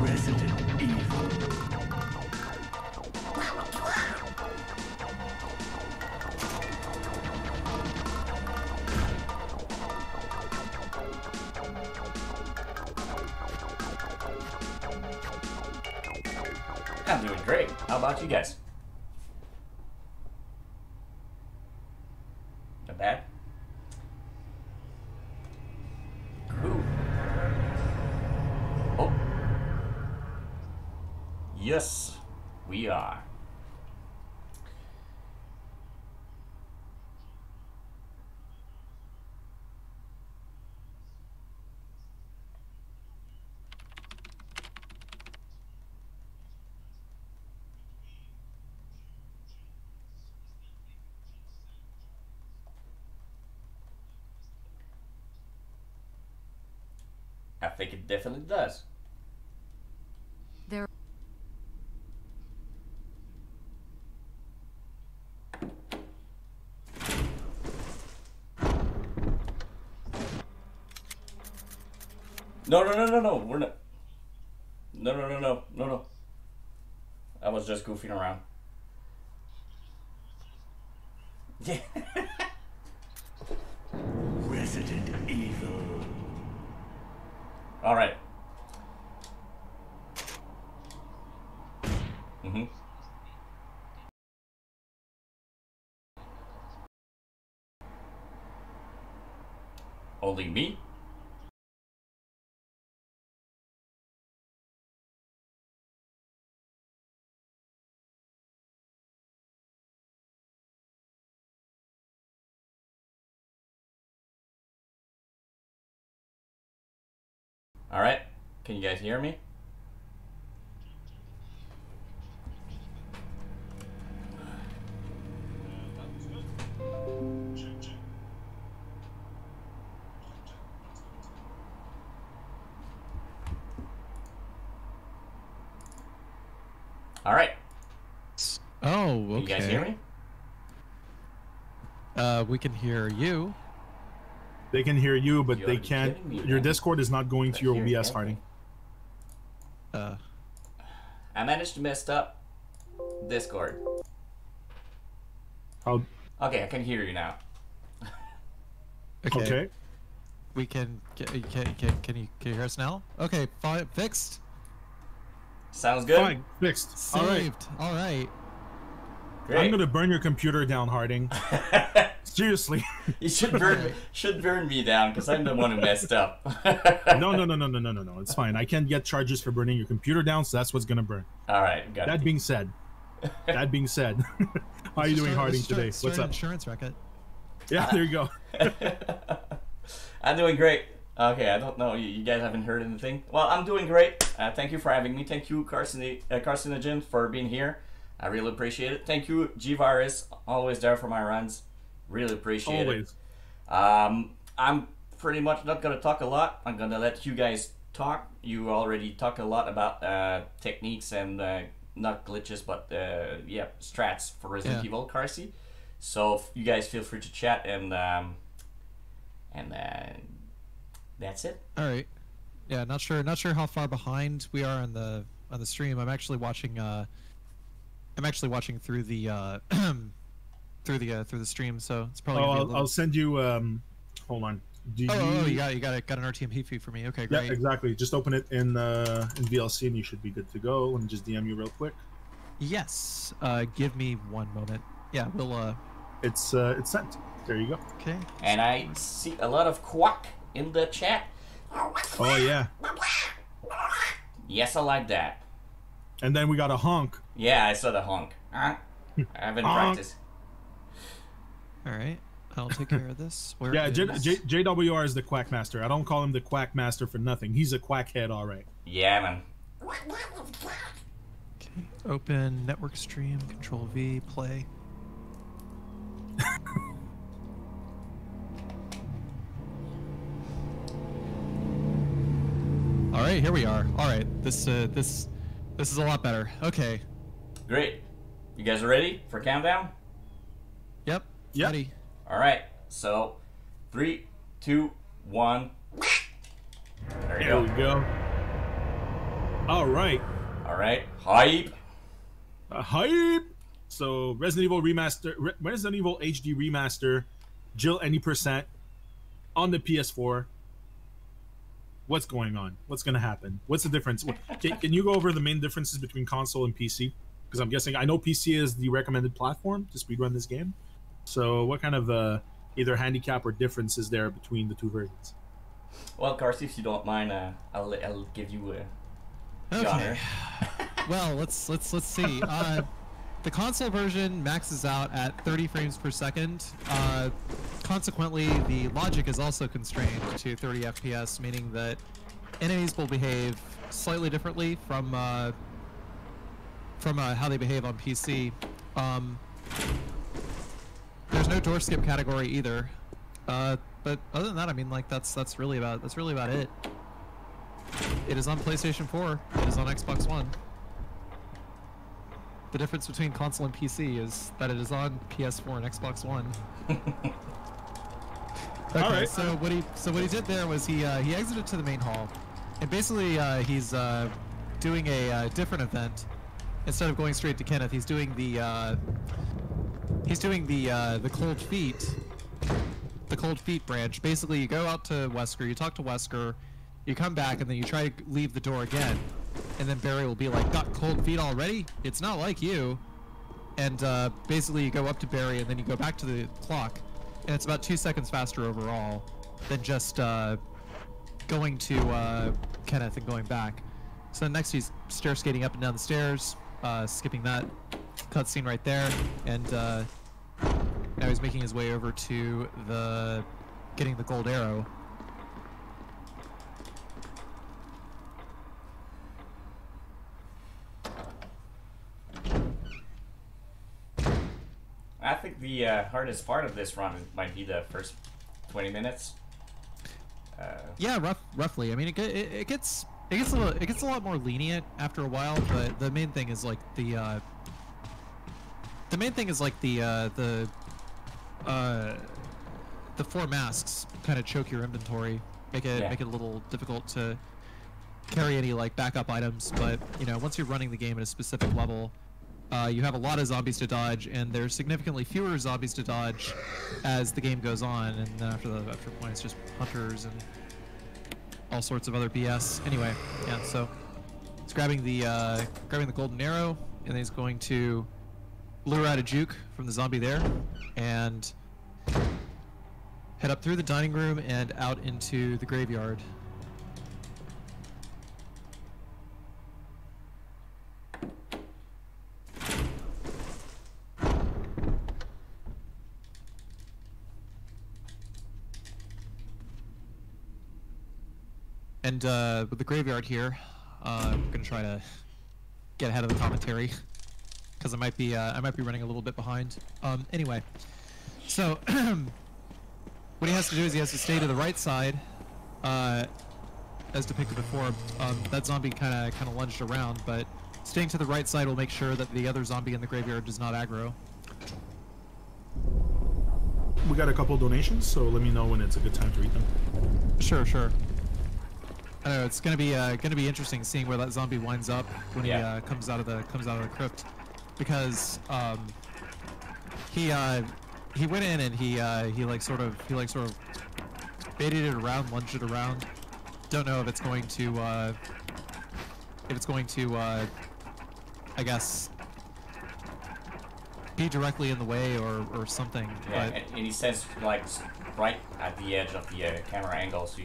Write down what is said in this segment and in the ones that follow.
Resident Evil. I'm doing great. How about you guys? Not bad? Cool. Oh. Yes, we are. I think it definitely does. There. No, no, no, no, no. We're not. No, no, no, no, no, no. I was just goofing around. Yeah. Resident Evil. All right. Mm-hmm. Only me? All right. Can you guys hear me? All right. Oh, okay. Can you guys hear me? We can hear you. They can hear you, but You they gotta be can't. kidding me, Your man. Discord is not going to your Hear OBS, anything. Harding. I managed to mess up Discord. How? Okay, I can hear you now. Okay. We can can you hear us now? Okay, fine, fixed. Sounds good? Fine. Fixed. All right. Saved. All right. Great. I'm gonna burn your computer down, Harding. Seriously. You should burn me down because I'm the one who messed up. No. It's fine. I can't get charges for burning your computer down, so that's what's gonna burn. All right, got That it. being said, how are you doing, Harding, today? What's up? Insurance record. Yeah, there you go. I'm doing great. Okay, I don't know. You guys haven't heard anything? Well, I'm doing great. Thank you for having me. Thank you, Carcinogen, for being here. I really appreciate it. Thank you, G-Virus, always there for my runs. Really appreciate Always. it. I'm pretty much not going to talk a lot. I'm going to let you guys talk. You already talk a lot about techniques and not glitches, but yeah, strats for Resident Evil, Carcy. So you guys feel free to chat and that's it. All right. Yeah, not sure how far behind we are on the stream. I'm actually watching through the through the stream, so it's probably gonna be a little... I'll send you. Hold on. You got an RTMP feed for me. Okay, Yeah, great. exactly. Just open it in VLC and you should be good to go. Let me just DM you real quick. Yes. Give me one moment. Yeah, we'll. It's sent. There you go. Okay. And I see a lot of quack in the chat. Oh yeah. Yes, I like that. And then we got a honk. Yeah, I saw the honk. I haven't Honk. practiced. All right. I'll take care of this. Where Yeah, is... JWR is the Quackmaster. I don't call him the Quackmaster for nothing. He's a quackhead, all right. Yeah, man. Okay. Open network stream. Control V. Play. All right, here we are. All right, this is a lot better. Okay. Great. You guys are ready for countdown? Yep. Yep. Ready. All right. So, 3, 2, 1. There you There we go. go. All right. All right. Hype. Hype. So Resident Evil Resident Evil HD Remaster, Jill any percent on the PS4. What's going on? What's going to happen? What's the difference? Can you go over the main differences between console and PC? Because I'm guessing I know PC is the recommended platform to speedrun this game. So what kind of either handicap or difference is there between the two versions? Well, Carsey, if you don't mind, I'll give you a Okay. genre. Well, let's see. The console version maxes out at 30 frames per second. Consequently, the logic is also constrained to 30 FPS, meaning that enemies will behave slightly differently from how they behave on PC. There's no door skip category either. But other than that, I mean, like that's really about it. It is on PlayStation 4. It is on Xbox One. The difference between console and PC is that it is on PS4 and Xbox One. Okay, Alright. so what he did there was he exited to the main hall, and basically he's doing a different event. Instead of going straight to Kenneth, he's doing the cold feet branch. Basically, you go out to Wesker, you talk to Wesker, you come back, and then you try to leave the door again, and then Barry will be like, "Got cold feet already? It's not like you." And basically, you go up to Barry, and then you go back to the clock, and it's about 2 seconds faster overall than just going to Kenneth and going back. So next he's stair skating up and down the stairs, skipping that cutscene right there, and now he's making his way over to getting the gold arrow. I think the hardest part of this run might be the first 20 minutes. Yeah, roughly. I mean, it gets a lot more lenient after a while, but the main thing is like the four masks kind of choke your inventory, make it a little difficult to carry any like backup items. But you know, once you're running the game at a specific level, you have a lot of zombies to dodge, and there's significantly fewer zombies to dodge as the game goes on. And after a point, it's just hunters and all sorts of other BS. Anyway, yeah. So he's grabbing the golden arrow, and then he's going to lure out a juke from the zombie there, and head up through the dining room and out into the graveyard. And with the graveyard here, I'm gonna try to get ahead of the commentary because I might be running a little bit behind. Anyway, so what he has to do is he has to stay to the right side, as depicted before. That zombie kind of lunged around, but staying to the right side will make sure that the other zombie in the graveyard does not aggro. We got a couple donations, so let me know when it's a good time to read them. Sure. I know it's gonna be interesting seeing where that zombie winds up when he comes out of the crypt, because he went in and he sort of baited it around, lunged it around. Don't know if it's going to I guess be directly in the way or something. Yeah, But and he says like right at the edge of the camera angle, so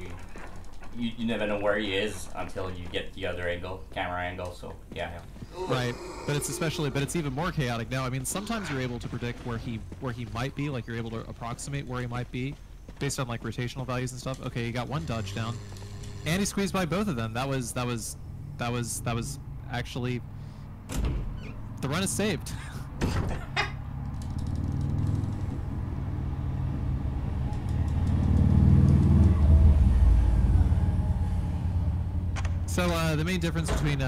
you never know where he is until you get the other camera angle. So yeah. right, but it's even more chaotic now. I mean, sometimes you're able to predict where he might be, like you're able to approximate where he might be based on like rotational values and stuff. Okay, you got one dodge down, and he squeezed by both of them. That was actually, the run is saved. So the main difference between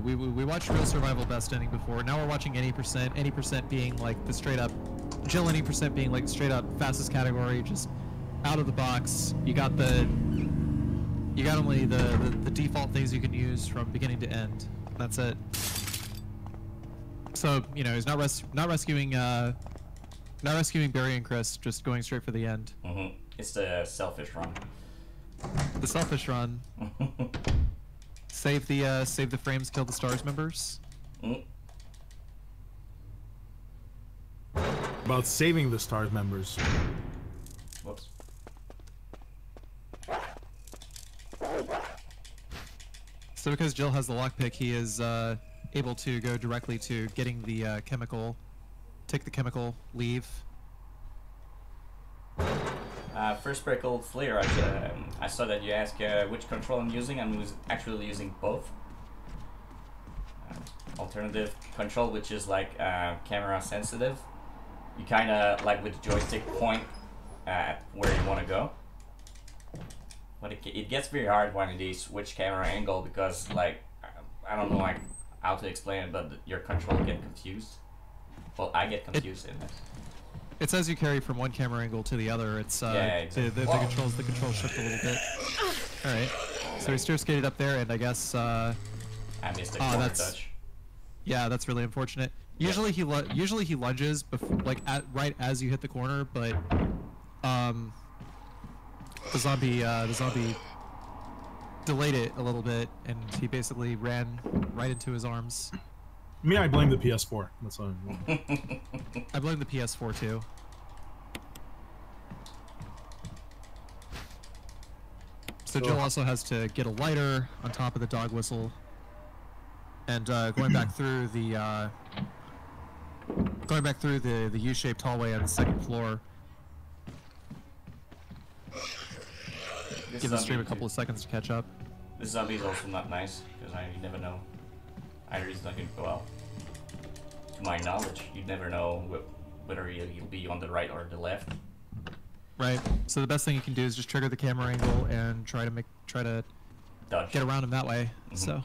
we watched Real Survival Best Ending before. Now we're watching Any percent being like the straight up Jill, Any percent being like straight up fastest category, just out of the box, you got only the default things you can use from beginning to end. That's it. So you know he's not rescuing Barry and Chris, just going straight for the end. Mm-hmm. It's the selfish run. The selfish run. Save the frames, kill the stars members. Mm. About saving the stars members. Whoops. So because Jill has the lockpick, he is able to go directly to getting the chemical, take the chemical, leave. First break old Flair, I saw that you asked which control I'm using. I'm actually using both. Alternative control, which is like camera sensitive. You kind of like with the joystick point at where you want to go. But it gets very hard when you switch camera angle because like I don't know like how to explain it, but your control get confused. Well, I get confused in it. It's as you carry from one camera angle to the other. It's yeah, exactly. the controls shift a little bit. All right, so he stair skated up there, and I guess I missed the corner touch. Yeah, that's really unfortunate. Usually he lunges before, like right as you hit the corner, but the zombie delayed it a little bit, and he basically ran right into his arms. Me, I blame the PS4. That's what I blame the PS4 too. So Jill also has to get a lighter on top of the dog whistle, and going back through the U-shaped hallway on the second floor. Give the stream a couple of seconds to catch up. This zombie is also not nice because you never know. Either he's not going to go out. To my knowledge, you'd never know whether he'll be on the right or the left. Right. So the best thing you can do is just trigger the camera angle and try to Dodge. Get around him that way. Mm-hmm. So.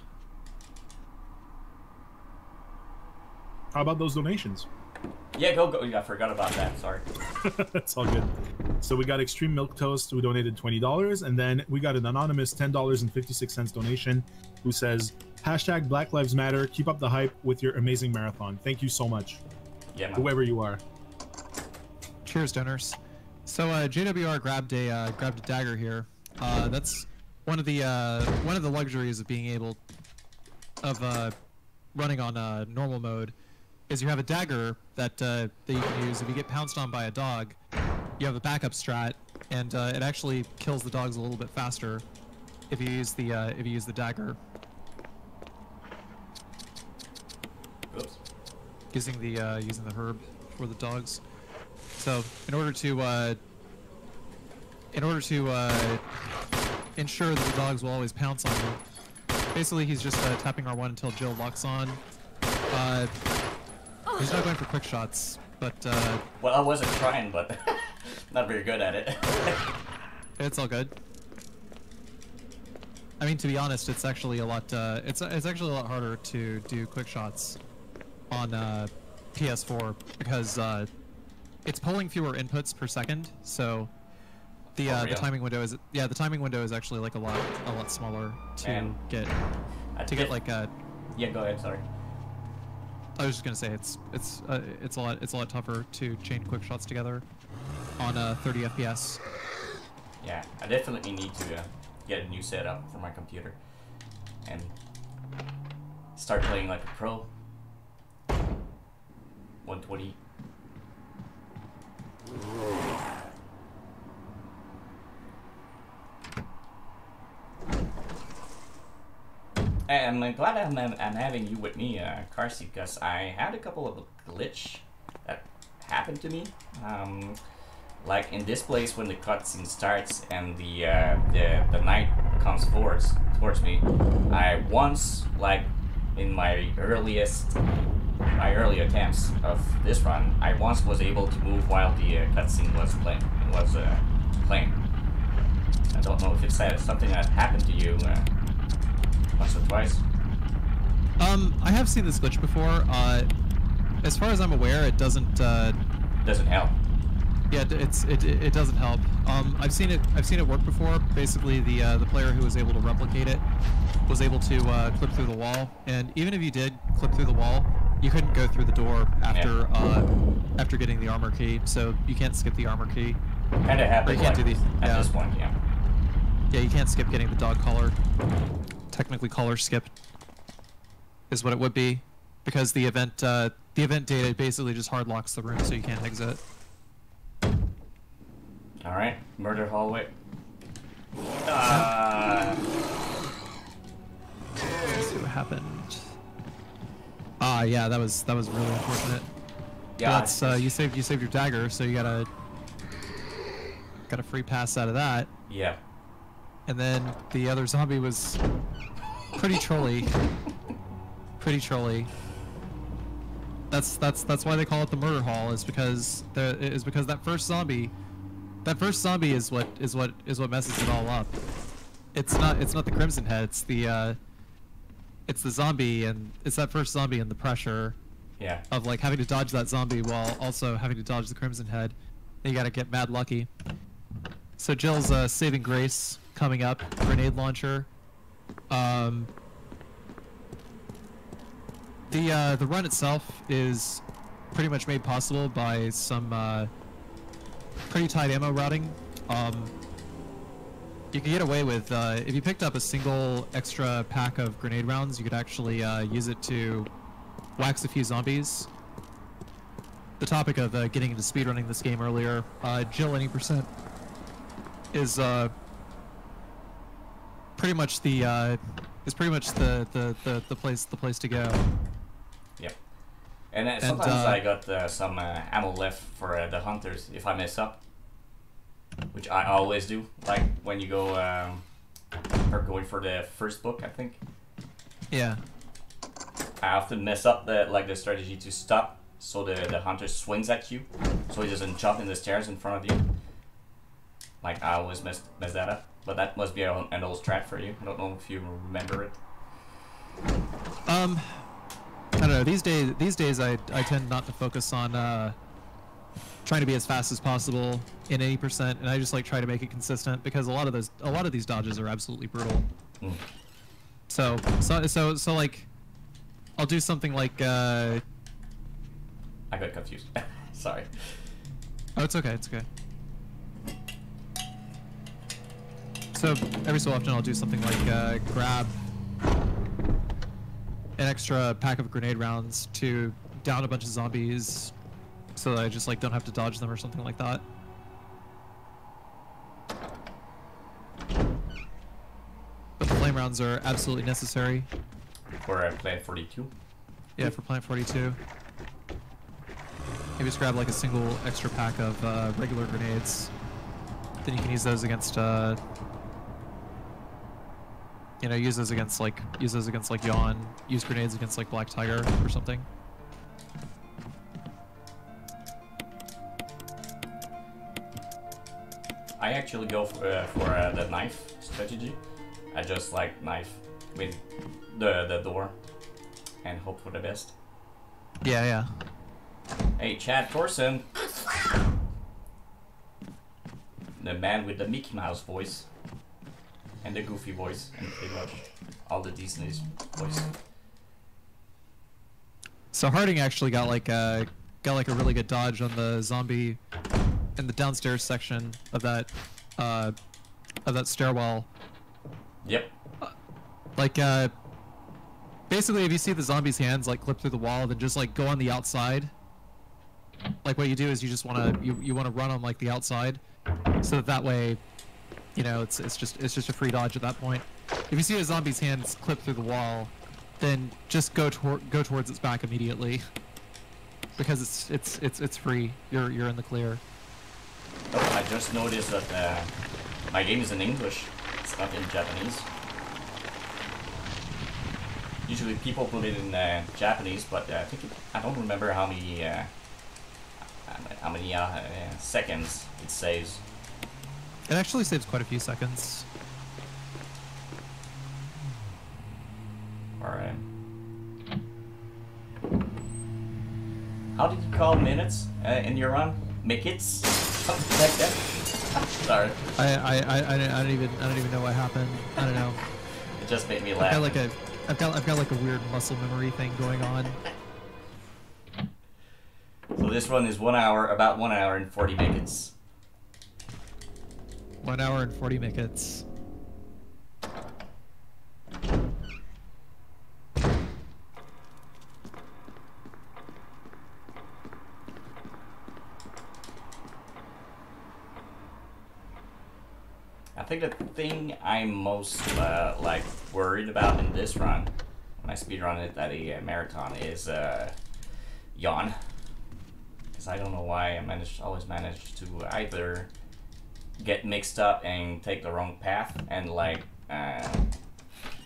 How about those donations? Yeah, go. Yeah, I forgot about that. Sorry. That's all good. So we got Extreme Milk Toast who donated $20, and then we got an anonymous $10.56 donation who says, #Black Lives Matter. Keep up the hype with your amazing marathon. Thank you so much. Yeah, man. Whoever you are. Cheers, donors. So JWR grabbed a dagger here. That's one of the luxuries of being able running on normal mode. Is you have a dagger that you can use if you get pounced on by a dog. You have a backup strat, and it actually kills the dogs a little bit faster if you use the dagger. Oops. Using the herb for the dogs. So in order to ensure that the dogs will always pounce on you, basically he's just tapping R1 until Jill locks on. He's not going for quick shots, but well, I wasn't trying, but not very good at it. It's all good. I mean, to be honest, it's actually a lot. It's actually a lot harder to do quick shots on PS4 because it's pulling fewer inputs per second. So the timing window is the timing window is actually like a lot smaller to get like a. Yeah, go ahead. Sorry. I was just gonna say it's a lot tougher to chain quick shots together on 30 FPS. Yeah, I definitely need to get a new setup for my computer and start playing like a pro. 120. And I'm glad I'm having you with me, Carsey, because I had a couple of glitch that happened to me. Like in this place when the cutscene starts and the knight comes towards me, I once, like in my early attempts of this run, I once was able to move while the cutscene was playing. I don't know if it's something that happened to you once or twice. I have seen this glitch before. As far as I'm aware, it doesn't help. Yeah, it doesn't help. I've seen it work before. Basically, the player who was able to replicate it was able to clip through the wall, and even if you did clip through the wall, you couldn't go through the door after after getting the armor key. So you can't skip the armor key. Kind of happened You can't like, do the- at yeah. this point, yeah. Yeah, you can't skip getting the dog collar. Technically, collar skip is what it would be, because the event data basically just hard locks the room, so you can't exit. All right, murder hallway. Let's see what happened. Yeah, that was really unfortunate. Yeah, That's you saved your dagger, so you got a free pass out of that. yeah. And then the other zombie was pretty trolly. Pretty trolly. That's why they call it the murder hall, is because that first zombie is what messes it all up. It's not the Crimson Head, it's the zombie, and it's that first zombie and the pressure Yeah. of like having to dodge that zombie while also having to dodge the Crimson Head. And you gotta get mad lucky. So Jill's saving grace coming up, grenade launcher. The run itself is pretty much made possible by some pretty tight ammo routing. You could get away with, if you picked up a single extra pack of grenade rounds, you could actually use it to wax a few zombies. The topic of getting into speedrunning this game earlier, Jill any percent is pretty much the place to go. Yep. And sometimes I got some ammo left for the hunters if I mess up, which I always do. Like when you go or going for the first book, I think. Yeah. I often mess up the strategy to stop, so the hunter swings at you, so he doesn't jump in the stairs in front of you. Like I always mess that up, but that must be an old strat for you. I don't know if you remember it. I don't know. These days I tend not to focus on trying to be as fast as possible in any percent, and I just like try to make it consistent, because a lot of these dodges are absolutely brutal. Mm. So like, I'll do something like I got confused. Sorry. Oh, it's okay. It's okay. So every so often I'll do something like grab an extra pack of grenade rounds to down a bunch of zombies, so that I just like don't have to dodge them or something like that. But the flame rounds are absolutely necessary. For Plant 42. Yeah, for Plant 42. Maybe just grab like a single extra pack of regular grenades. Then you can use those against use those against like Yawn. Use grenades against like Black Tiger or something. I actually go for the knife strategy. I just like knife with the door and hope for the best. Yeah, yeah. Hey, Chad Thorson, the man with the Mickey Mouse voice and the Goofy voice and pretty much all the Disney's voice. So Harding actually got like a really good dodge on the zombie in the downstairs section of that stairwell. Yep. Basically, if you see the zombie's hands like clip through the wall, then just like go on the outside. Like what you do is you just wanna run on like the outside, so that way, it's just a free dodge at that point. If you see a zombie's hands clip through the wall, then just go towards its back immediately, because it's free. You're in the clear. Oh, I just noticed that my game is in English. It's not in Japanese. Usually people put it in Japanese, but I don't remember how many seconds it saves. It actually saves quite a few seconds. Alright. How did you call minutes in your run? Minutes? Something like that. Sorry. I don't even know what happened. I don't know. It just made me I've laugh. got like a weird muscle memory thing going on. So this run is about 1 hour and 40 minutes. 1 hour and 40 minutes. I think the thing I'm most like worried about in this run, when I speedrun it at a marathon, is yawn. Because I don't know why I always manage to either get mixed up and take the wrong path and like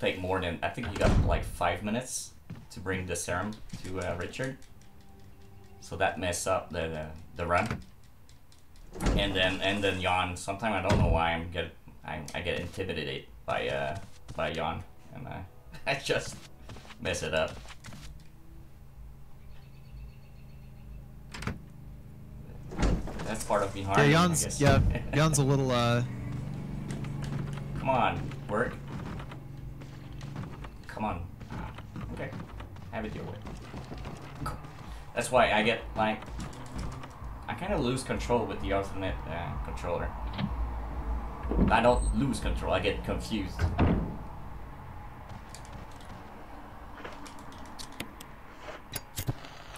take more than, I think you got like 5 minutes to bring the serum to Richard. So that mess up the run. And then yawn. Sometimes I don't know why I get intimidated by yawn, and I just mess it up. That's part of being hard. Yeah, yawn's a little Come on, work. Come on. Okay, have it your way. That's why I get like I kind of lose control with the alternate controller. I don't lose control, I get confused.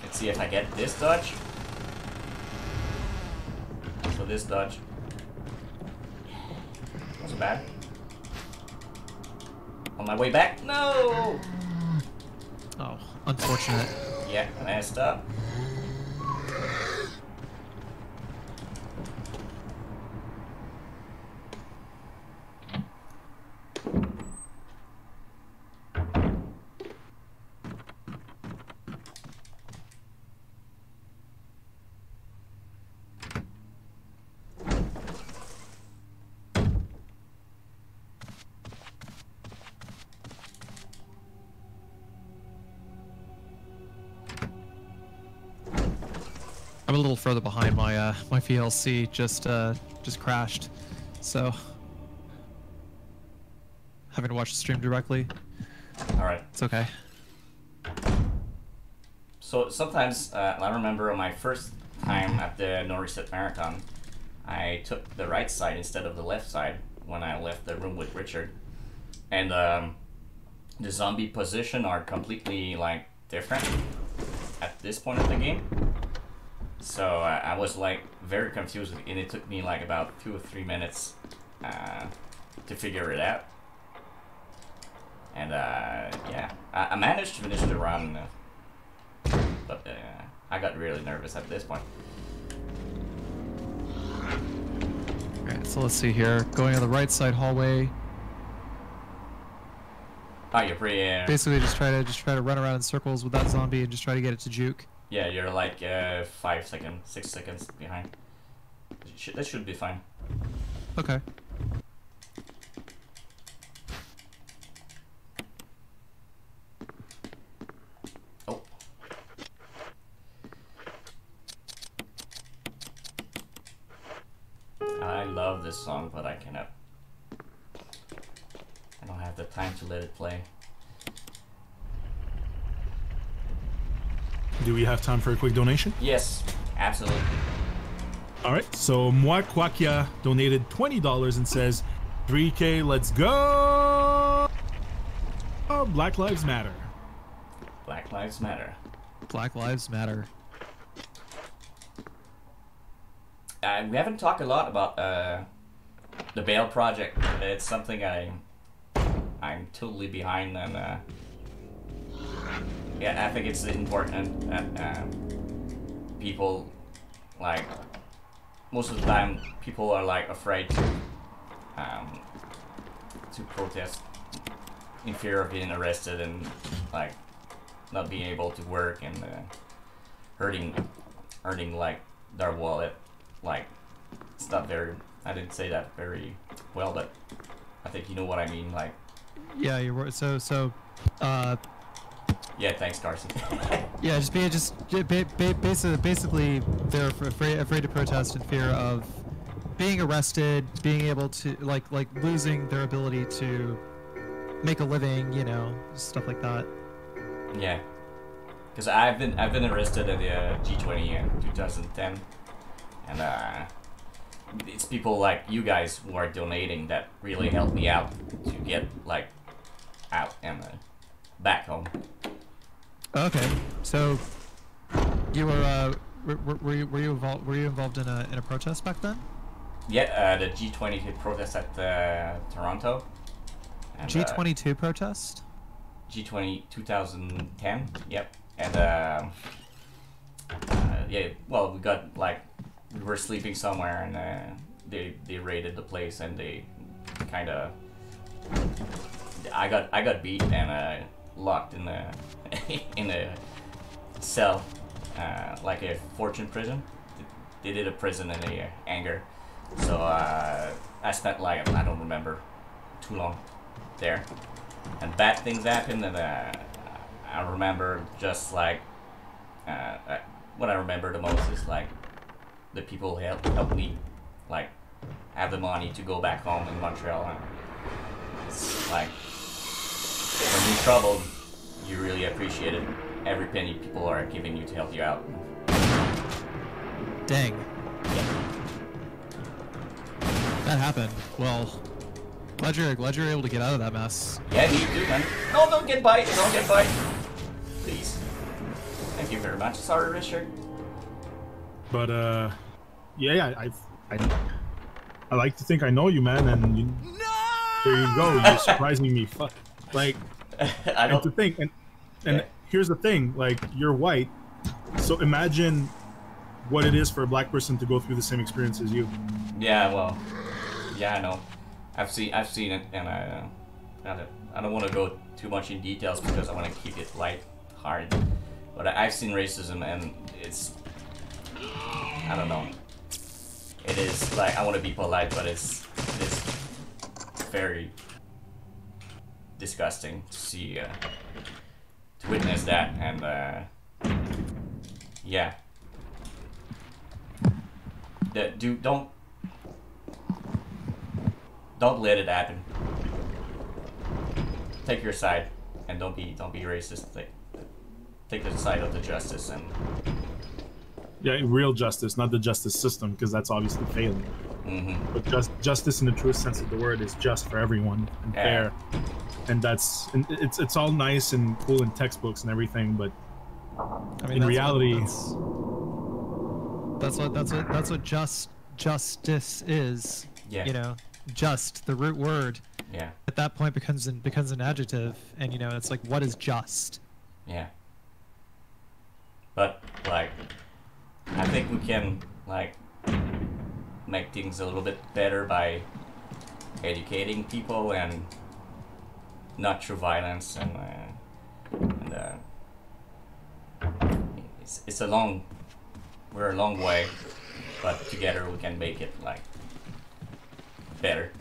Let's see if I get this dodge. So this dodge wasn't bad. On my way back, no! oh, unfortunate. Yeah, messed up. I'm a little further behind. My my VLC just crashed, so having to watch the stream directly. All right. It's okay. So sometimes I remember on my first time at the No Reset Marathon, I took the right side instead of the left side when I left the room with Richard, and the zombie position are completely like different at this point of the game. So I was like very confused, and it took me like about 2 or 3 minutes to figure it out. And yeah, I managed to finish the run, but I got really nervous at this point. Alright, so let's see here. Going on the right side hallway. Oh, you're pretty. Basically, just try to run around in circles with that zombie and just try to get it to juke. Yeah, you're like 5 seconds, 6 seconds behind. That should be fine. Okay. Oh. I love this song, but I cannot. I don't have the time to let it play. Do we have time for a quick donation? Yes, absolutely. All right. So Moi Kwakia donated $20 and says, "3K, let's go! Black Lives Matter." Black Lives Matter. Black Lives Matter. We haven't talked a lot about the Bail Project. It's something I'm totally behind, and yeah, I think it's important that people, like, most of the time people are like afraid to protest in fear of being arrested and like not being able to work and hurting like their wallet. Like, it's not very, I didn't say that very well, but I think you know what I mean. Like, Yeah, you're right. So Yeah, thanks, Carson. Yeah, basically they're afraid to protest in fear of being arrested, being able to like losing their ability to make a living, you know, stuff like that. Yeah, because I've been arrested at the G20 in 2010, and it's people like you guys who are donating that really helped me out to get like out and back home. Okay, so you were were you involved in a protest back then? Yeah, the G20 protest at Toronto. And, G22 protest? G20 2010. Yep, and yeah, well, we got like we were sleeping somewhere and they raided the place and they kind of I got beat and locked in a in a cell, like a fortune prison. They did a prison in a anger, so I spent like I don't remember too long there, and bad things happened, and I remember just like what I remember the most is like the people helped me like have the money to go back home in Montreal, and it's like when you're troubled, you really appreciate it. Every penny people are giving you to help you out. Dang. Yeah. That happened. Well, glad you're able to get out of that mess. Yeah, me too, man. No, don't get bite. Don't get bite. Please. Thank you very much. Sorry, Richard. But yeah, I like to think I know you, man, and there you go. You're surprising me. Like, I don't. and to think, and Yeah. here's the thing, like, you're white, so imagine what it is for a black person to go through the same experience as you. Yeah, well, yeah, I know. I've seen it, and I don't want to go too much in details because I want to keep it light, hard. But I've seen racism, and it's, I don't know. It is like I want to be polite, but it's very disgusting to see, to witness that, and yeah. Don't let it happen. Take your side, and don't be racist. Take the side of the justice, and Yeah, real justice, not the justice system, because that's obviously failing. But justice in the truest sense of the word is just for everyone and fair. And it's all nice and cool in textbooks and everything, but I mean, in reality, that's what justice is. Yeah. You know, just the root word. yeah, At that point becomes an adjective, and you know, it's like, what is just? yeah. But like, I think we can like make things a little bit better by educating people and not through violence, and it's we're a long way, but together we can make it like better.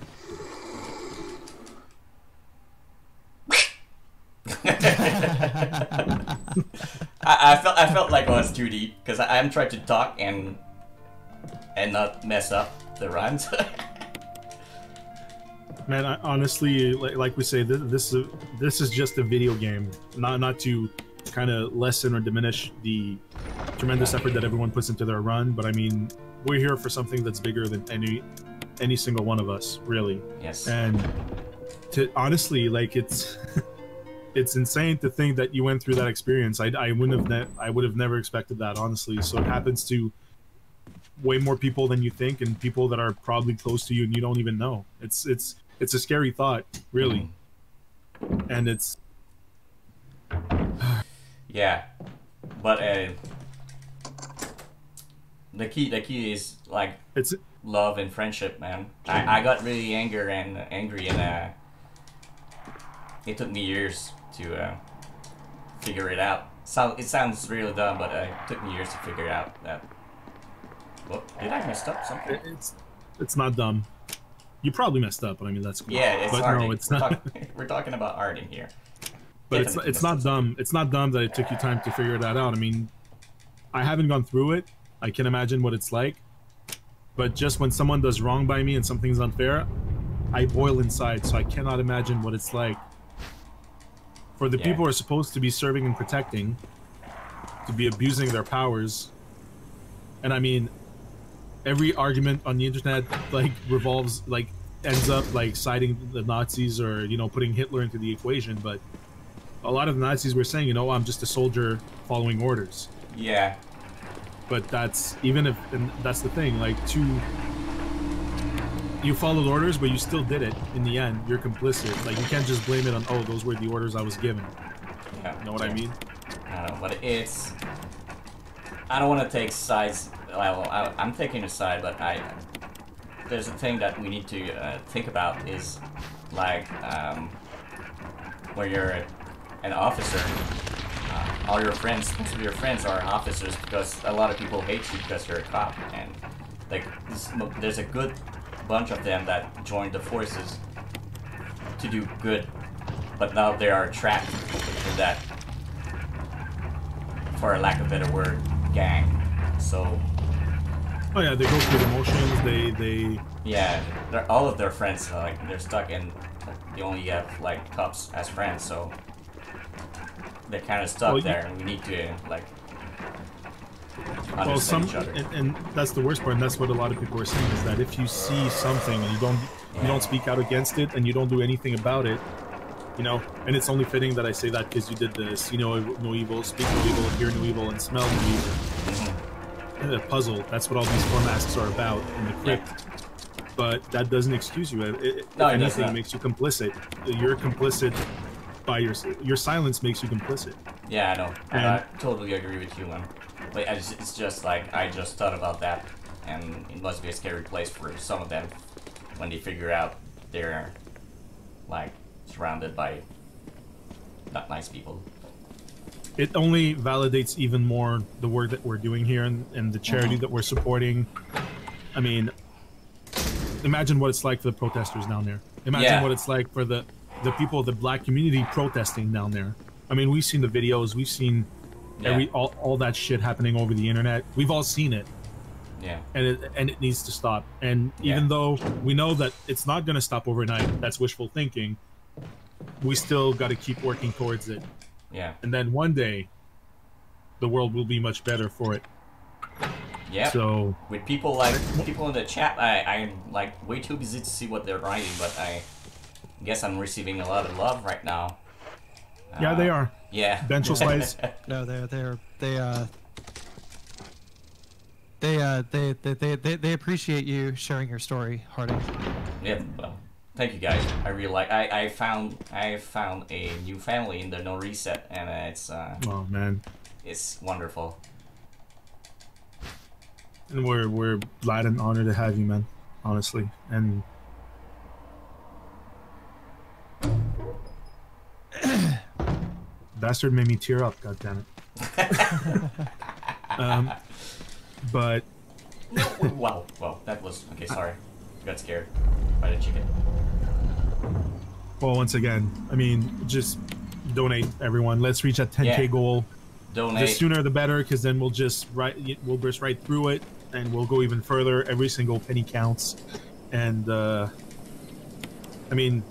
I felt like I was too deep because I'm trying to talk and not mess up the rhymes. man, honestly, like we say, this is just a video game, not to kind of lessen or diminish the tremendous effort that everyone puts into their run. But I mean, we're here for something that's bigger than any single one of us, really. Yes. And to honestly, like, it's it's insane to think that you went through that experience. I would have never expected that, honestly. So it happens to way more people than you think, and people that are probably close to you and you don't even know. It's a scary thought, really. And it's yeah, but the key is like it's love and friendship, man. I got really angry, and it took me years to figure it out. It sounds really dumb, but it took me years to figure out that. Well, did I mess up something? it's not dumb. You probably messed up, but I mean, that's cool. Yeah, it's but art. no, it's not. We're talking about art in here. But it's not dumb. It's not dumb that it took you time to figure that out. I mean, I haven't gone through it. I can imagine what it's like. But just when someone does wrong by me and something's unfair, I boil inside. So I cannot imagine what it's like for the people who are supposed to be serving and protecting to be abusing their powers. And I mean, every argument on the internet like revolves, like ends up like siding the Nazis or, you know, putting Hitler into the equation. But a lot of the Nazis were saying, you know, I'm just a soldier following orders. Yeah. But that's, even if, and that's the thing, like, you followed orders, but you still did it in the end. You're complicit. Like, you can't just blame it on, oh, those were the orders I was given. Yeah. You know what I mean? I don't know, but it's... I don't want to take sides. Well, I'm taking a side, but there's a thing that we need to think about is, like, where you're an officer, all your friends, most of your friends are officers because a lot of people hate you because you're a cop, and like there's a good bunch of them that joined the forces to do good, but now they are trapped in that, for a lack of a better word, gang. So. Oh yeah, they go through the motions. They. Yeah, all of their friends like they're stuck in. They only have like cops as friends, so. They're kind of stuck there, and we need to like understand each other. And that's the worst part, and that's what a lot of people are saying, is that if you see something and you don't speak out against it, and you don't do anything about it, you know, and it's only fitting that I say that because you did this, you know, no evil, speak no evil, hear no evil, and smell no evil. The puzzle. That's what all these 4 masks are about in the crypt. Yeah. But that doesn't excuse you. If anything, it makes you complicit. You're complicit. By your silence makes you complicit. Yeah, I know. And I totally agree with you, man. But it's just like, I just thought about that, and it must be a scary place for some of them when they figure out they're like surrounded by not nice people. It only validates even more the work that we're doing here and the charity that we're supporting. I mean, imagine what it's like for the protesters down there. Imagine what it's like for the people of the black community protesting down there. I mean, we've seen the videos, we've seen all that shit happening over the internet. We've all seen it. Yeah. And it needs to stop. And even though we know that it's not going to stop overnight, that's wishful thinking, we still got to keep working towards it. Yeah. And then one day, the world will be much better for it. Yeah. So with people like people in the chat, I'm like way too busy to see what they're writing, but I guess I'm receiving a lot of love right now. Yeah, they are. Yeah. Benchel slice. No, they appreciate you sharing your story, Hardy. Yeah. Well, thank you guys. I really like. I found a new family in the No Reset, and it's. Oh man. It's wonderful. And we're glad and honored to have you, man. Honestly, and. Bastard made me tear up, goddammit. But wow, that was okay. Sorry, got scared by the chicken. Well, once again, I mean, just donate, everyone. Let's reach that 10K goal. Donate. The sooner the better, because then we'll burst right through it, and we'll go even further. Every single penny counts, and I mean.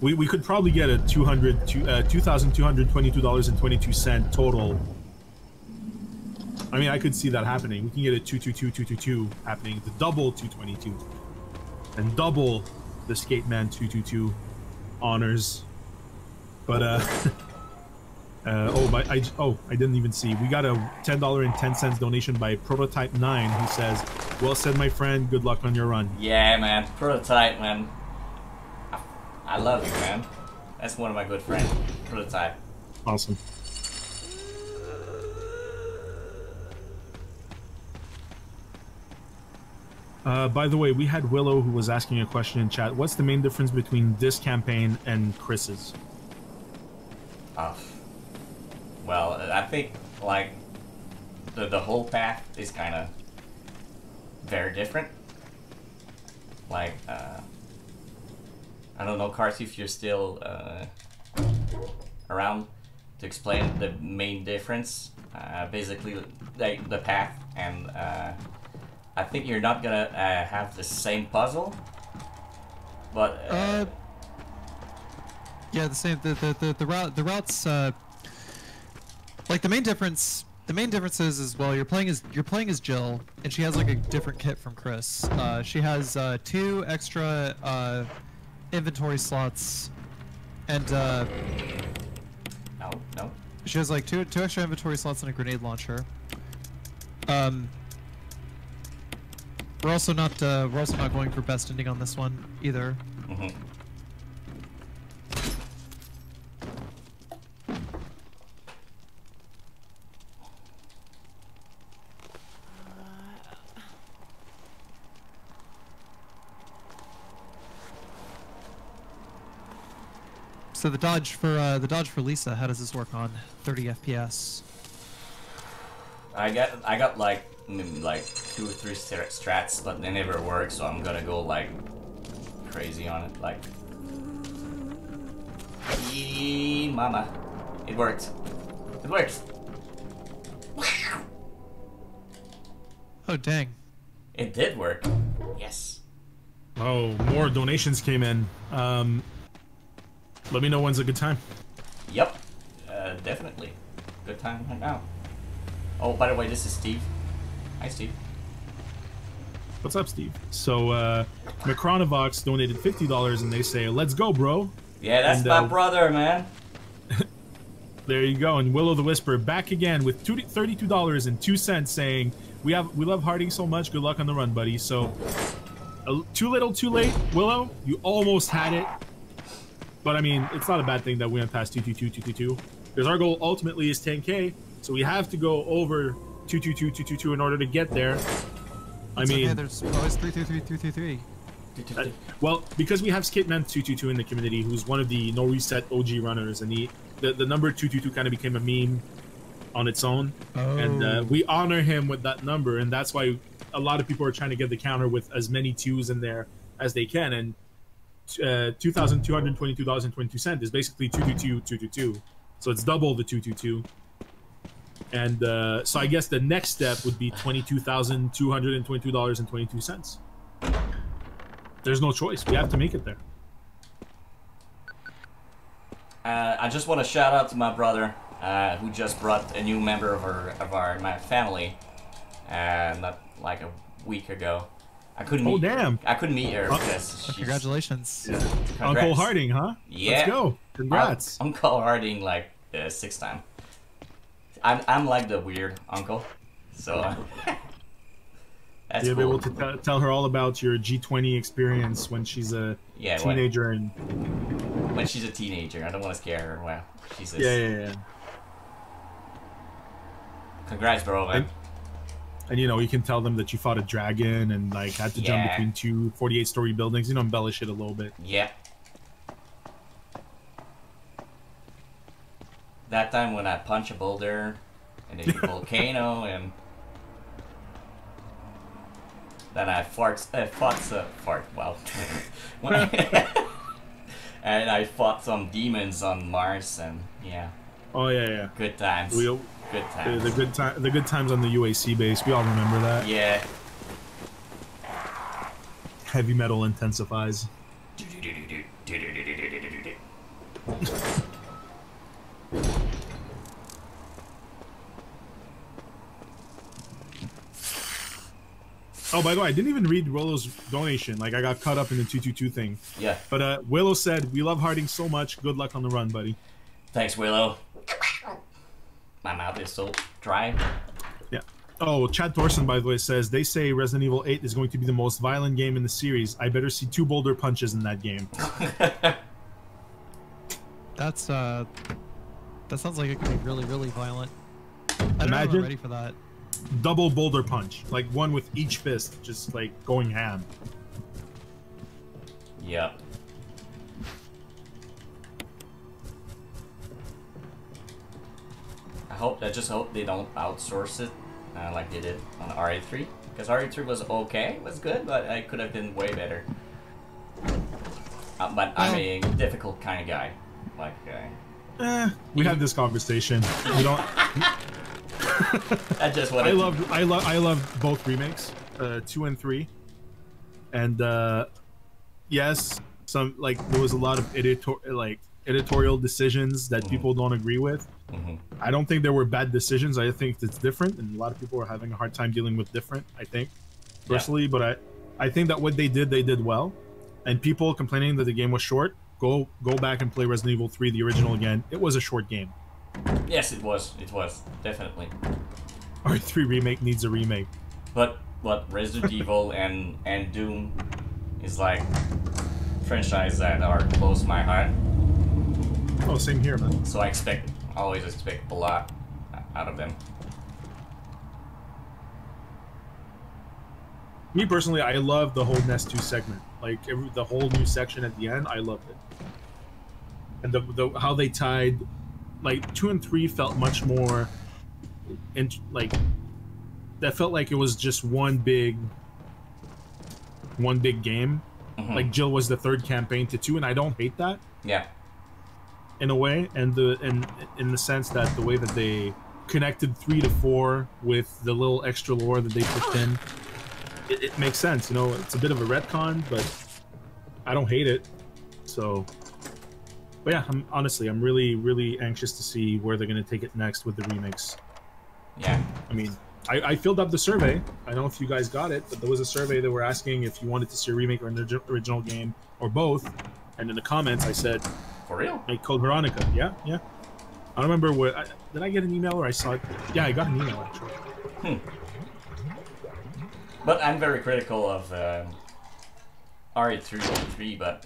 We could probably get a $2,222.22 total. I mean, I could see that happening. We can get a 222 happening, the double 222, and double the Skateman 222 honors. But I didn't even see. We got a $10.10 donation by Prototype 9, who says, "Well said, my friend. Good luck on your run." Yeah, man. Prototype, man. I love you, man. That's one of my good friends. Prototype. Awesome. By the way, we had Willow who was asking a question in chat. What's the main difference between this campaign and Chris's? Well, I think, like, the whole path is kind of very different. Like, I don't know, Carty, if you're still around to explain the main difference. Basically, the path, and I think you're not gonna have the same puzzle, but yeah, the same. The routes. Like the main difference is well, you're playing as Jill, and she has like a different kit from Chris. She has 2 extra inventory slots, and no. she has like two extra inventory slots and a grenade launcher. We're also not going for best ending on this one either. Mm-hmm. So the dodge for Lisa, how does this work on 30 FPS? I got like 2 or 3 strats, but they never work, so I'm gonna go like crazy on it. Like, yee, mama, it worked. It worked. Oh dang! It did work. Yes. Oh, more donations came in. Let me know when's a good time. Yep. Definitely. Good time right now. Oh, by the way, this is Steve. Hi, Steve. What's up, Steve? So, Macronovox donated $50 and they say, "Let's go, bro." Yeah, that's And, my brother, man. There you go. And Willow the Whisper back again with $32.02 saying, we love Harding so much. Good luck on the run, buddy." So, too little, too late. Willow, you almost had it. But I mean, it's not a bad thing that we went past 222, because our goal ultimately is 10K. So we have to go over 222 in order to get there. I mean, okay, there's always 333. Well, because we have Skitman222 in the community, who's one of the no reset OG runners, and the number 222 kind of became a meme on its own, and we honor him with that number, and that's why a lot of people are trying to get the counter with as many 2s in there as they can, and $2,222.22 is basically 222. So it's double the 222. And so I guess the next step would be $22,222.22. There's no choice. We have to make it there. I just want to shout out to my brother, who just brought a new member of my family, not like a week ago. I couldn't. Oh, meet, damn! I couldn't meet her because she's... Congratulations. Yeah. Congrats. Uncle Harding, huh? Yeah. Let's go. Congrats. Uncle Harding, like 6th time. I'm like the weird uncle, so that's You'll cool. be able to tell her all about your G20 experience when she's a teenager and when she's a teenager. I don't want to scare her. Well, she's yeah. Congrats, bro, man. And you know, you can tell them that you fought a dragon and like had to jump between 2 48-story buildings. You know, embellish it a little bit. Yeah. That time when I punch a boulder and a volcano, and then I fought. Wow. And I fought some demons on Mars, and yeah. Oh yeah. Good times. Good times. The good times on the UAC base. We all remember that. Yeah. Heavy metal intensifies. Oh, by the way, I didn't even read Willow's donation. Like, I got caught up in the 222 thing. Yeah. But Willow said, "We love Harding so much. Good luck on the run, buddy." Thanks, Willow. My mouth is so dry. Yeah. Oh, Chad Thorson, by the way, says, "They say Resident Evil 8 is going to be the most violent game in the series. I better see 2 boulder punches in that game." That's that sounds like it could be really, really violent. I don't know if I'm ready for that. Double boulder punch, like one with each fist, just like going ham. Yep. I just hope they don't outsource it like they did on RE3, because RE3 was okay, was good, but I could have been way better. But I'm a difficult kind of guy, like We had this conversation. We don't. I just wanted. I love both remakes, 2 and 3, and yes, some there was a lot of editorial decisions that people don't agree with. I don't think there were bad decisions. I think it's different, and a lot of people are having a hard time dealing with different. I think, personally, but I think that what they did well, and people complaining that the game was short. Go back and play Resident Evil 3, the original again. It was a short game. Yes, it was. It was definitely. RE3 remake needs a remake. But Resident Evil and Doom is like franchise that are close to my heart. Oh, same here, man. So I always expect a lot out of them. Me personally, I love the whole Nest 2 segment. The whole new section at the end, I loved it. And the how they tied, 2 and 3 felt much more, that felt like it was just one big game. Like Jill was the third campaign to 2, and I don't hate that. Yeah. In a way, and in the sense that the way that they connected 3 to 4 with the little extra lore that they put in, it makes sense. It's a bit of a retcon, but I don't hate it. So, but yeah, I'm really, really anxious to see where they're gonna take it next with the remakes. Yeah. I mean, I filled up the survey. I don't know if you guys got it, but there was a survey that were asking if you wanted to see a remake or an original game or both. And in the comments, I said, "For real?" Like Code Veronica. Yeah. I don't remember did I get an email or I saw it? Yeah, I got an email actually. But I'm very critical of RE3, but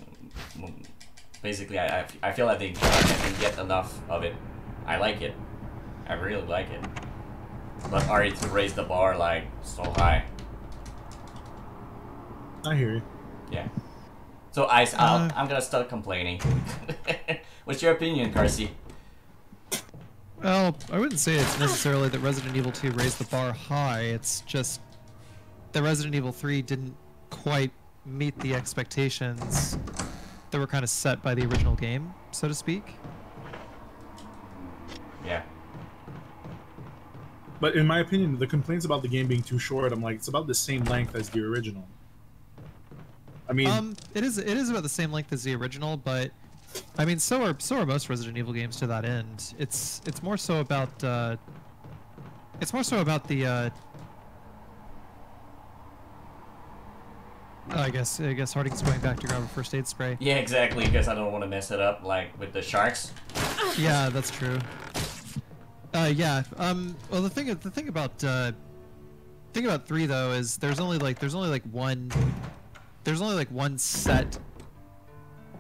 basically I feel like I can get enough of it. I like it. I really like it. But RE2 raised the bar so high. I hear you. Yeah. So I'm gonna start complaining. What's your opinion, Carsey? Well, I wouldn't say it's necessarily that Resident Evil 2 raised the bar high. It's just that Resident Evil 3 didn't quite meet the expectations that were kind of set by the original game, so to speak. Yeah. But in my opinion, the complaints about the game being too short, I'm like, it's about the same length as the original. I mean, it is about the same length as the original, but I mean, so are most Resident Evil games to that end. It's more so about the I guess Harding's going back to grab a first aid spray. Yeah, exactly, because I don't want to mess it up with the sharks. Yeah, that's true. Yeah. Well, the thing about 3 though is there's only one set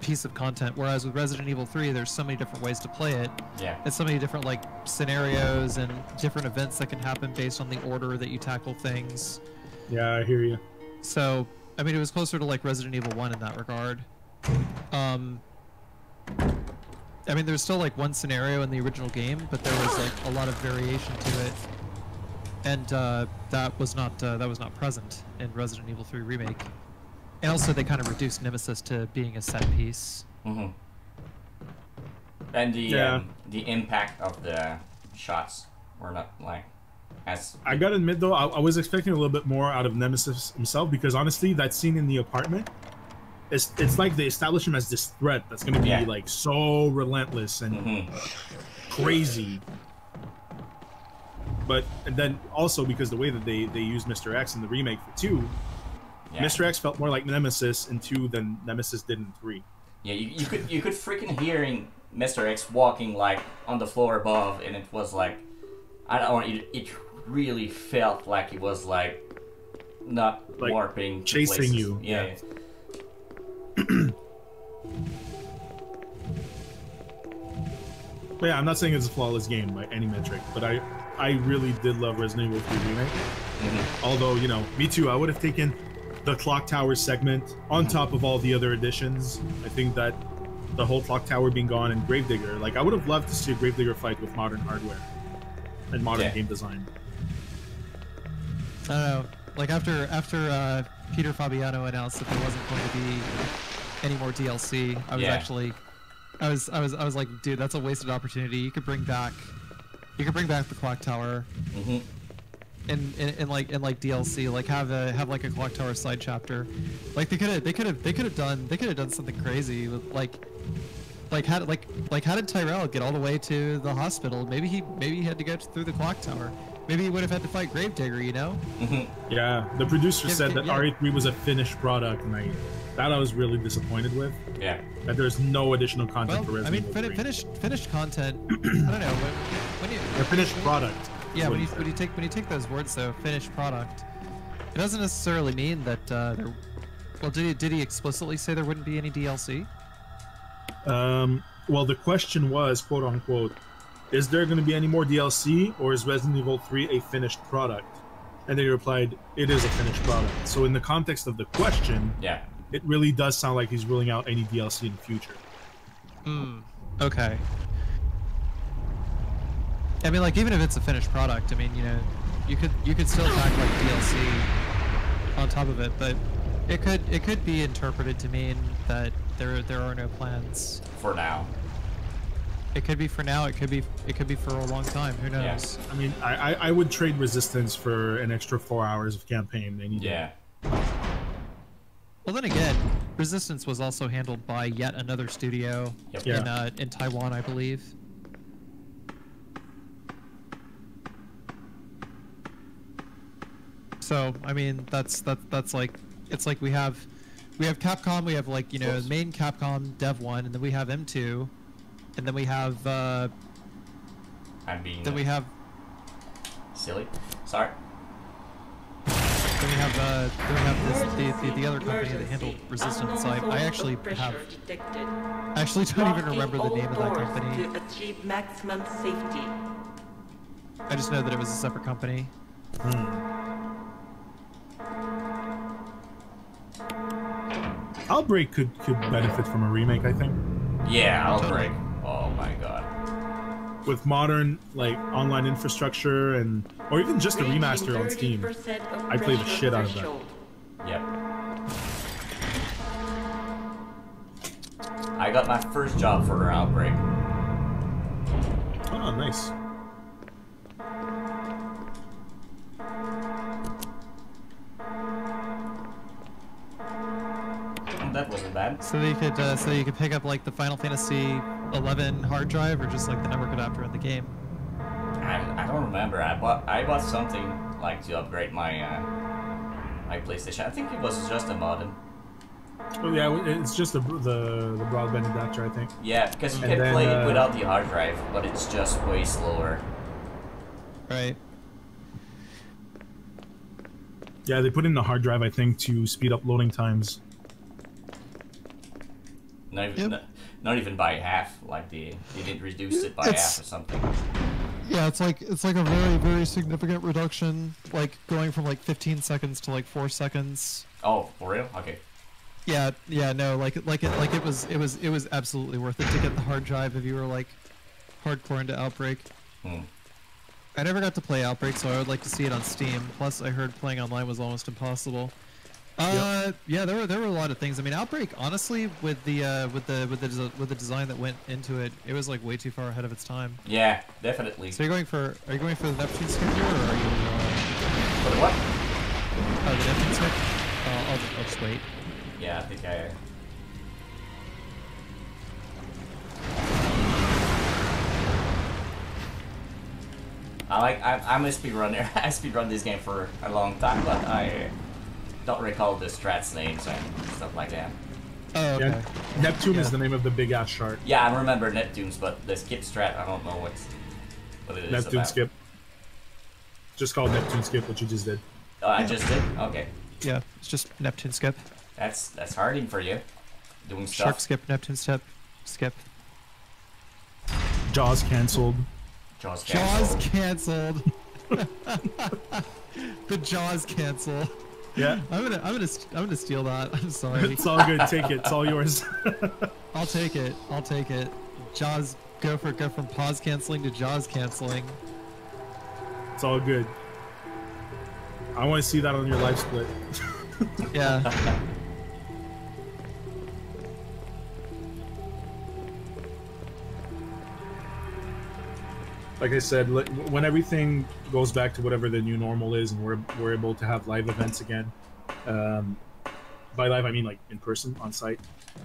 piece of content, whereas with Resident Evil 3 there's so many different ways to play it. Yeah. It's so many different scenarios and different events that can happen based on the order that you tackle things. Yeah, I hear you. So, I mean, it was closer to Resident Evil 1 in that regard. I mean, there's still one scenario in the original game, but there was a lot of variation to it, and that was not present in Resident Evil 3 Remake. And also, they kind of reduced Nemesis to being a set piece. Mm-hmm. And the impact of the shots were not as. I gotta admit though, I was expecting a little bit more out of Nemesis himself, because honestly, that scene in the apartment, it's like they establish him as this threat that's gonna be so relentless and crazy. But and then also because the way that they used Mr. X in the remake for 2, Mr. X felt more like Nemesis in 2 than Nemesis did in 3. Yeah, you could freaking hearing Mr. X walking on the floor above, and it was I don't know, it really felt like it was not warping, chasing places. you. Yeah. But yeah, I'm not saying it's a flawless game by any metric, but I really did love Resident Evil 3 Remake. Although, me too, I would have taken the Clock Tower segment on top of all the other additions. I think that the whole Clock Tower being gone and Gravedigger, I would have loved to see a Gravedigger fight with modern hardware and modern game design. I don't know. After Peter Fabiano announced that there wasn't going to be any more DLC, I was I was like, dude, that's a wasted opportunity. You could bring back the clock tower. Mm-hmm. In like DLC, like have like a clock tower side chapter. Like they could have done something crazy with how did Tyrell get all the way to the hospital? Maybe he had to go through the clock tower. Maybe he would have had to fight Gravedigger, you know? Mm-hmm. Yeah, the producer said that yeah. RE3 was a finished product, and I was really disappointed with. Yeah. That there's no additional content for Well, I Resident mean, Evil 3. finished content. I don't know when you. A finished product. Yeah, when you take those words though, finished product, it doesn't necessarily mean that. Well, did he explicitly say there wouldn't be any DLC? Well, the question was, quote unquote, is there going to be any more DLC, or is Resident Evil 3 a finished product? And they replied, it is a finished product. So in the context of the question, Yeah. it really does sound like he's ruling out any DLC in the future. Okay. I mean, like, even if it's a finished product, I mean, you know, you could still tack like DLC on top of it, but it could be interpreted to mean that there are no plans For now. It could be for now. It could be for a long time. Who knows? Yeah. I mean, I would trade Resistance for an extra 4 hours of campaign any day. Yeah. Well, then again, Resistance was also handled by yet another studio Yep. Yeah. in Taiwan, I believe. So I mean, that's like, it's like we have Capcom, we have, like, you know, main Capcom Dev 1, and then we have M2, and then we have I'm being then we have silly. Sorry. then we have the other company that handled Resistance. I actually don't even remember the name of that company. To achieve maximum safety. I just know that it was a separate company. Outbreak could benefit from a remake, I think. Yeah, Outbreak. Oh my god. With modern, like, online infrastructure or even just a remaster on Steam. I play the shit out of that. Yep. I got my first job for Outbreak. Oh, nice. That wasn't bad. So you could pick up like the Final Fantasy 11 hard drive, or just like the network adapter in the game. I don't remember. I bought something like to upgrade my my PlayStation. I think it was just a modem. Oh yeah, it's just the broadband adapter, I think. Yeah, because you And can then, play it without the hard drive, but it's just way slower. Right. Yeah, they put in the hard drive, I think, to speed up loading times. Not even by half. Like they didn't reduce it by half or something. Yeah, it's like a very, very significant reduction, like going from like 15 seconds to like 4 seconds. Oh, for real? Okay. Yeah, no, it was absolutely worth it to get the hard drive if you were like hardcore into Outbreak. I never got to play Outbreak, so I would like to see it on Steam. Plus, I heard playing online was almost impossible. Yeah, there were a lot of things. I mean, Outbreak, honestly, with the design that went into it, it was like way too far ahead of its time. Yeah, definitely. So are you going for the Neptune skip here, or are you? For the what? Oh, the Neptune skip. I'll just wait. Yeah, I think I. I'm a speedrunner. I speedrun this game for a long time, but I don't recall the strats names and stuff like that. Oh, okay. Yeah, Neptune is the name of the big ass shark. Yeah, I remember Neptunes, but the skip strat, I don't know what it is Neptune about. skip. Just called Neptune skip, what you just did. Oh, I just did? Okay. Yeah, it's just Neptune skip. That's harding for you. Doing stuff. Shark skip, Neptune skip. Jaws cancelled. Jaws Jaws canceled. canceled. The Jaws cancel. Yeah. I'm gonna steal that. I'm sorry. It's all good. Take it. It's all yours. I'll take it. Jaws go from pause canceling to Jaws canceling. It's all good. I want to see that on your live split. Yeah. like I said, when everything goes back to whatever the new normal is, and we're able to have live events again, by live I mean like in person on site.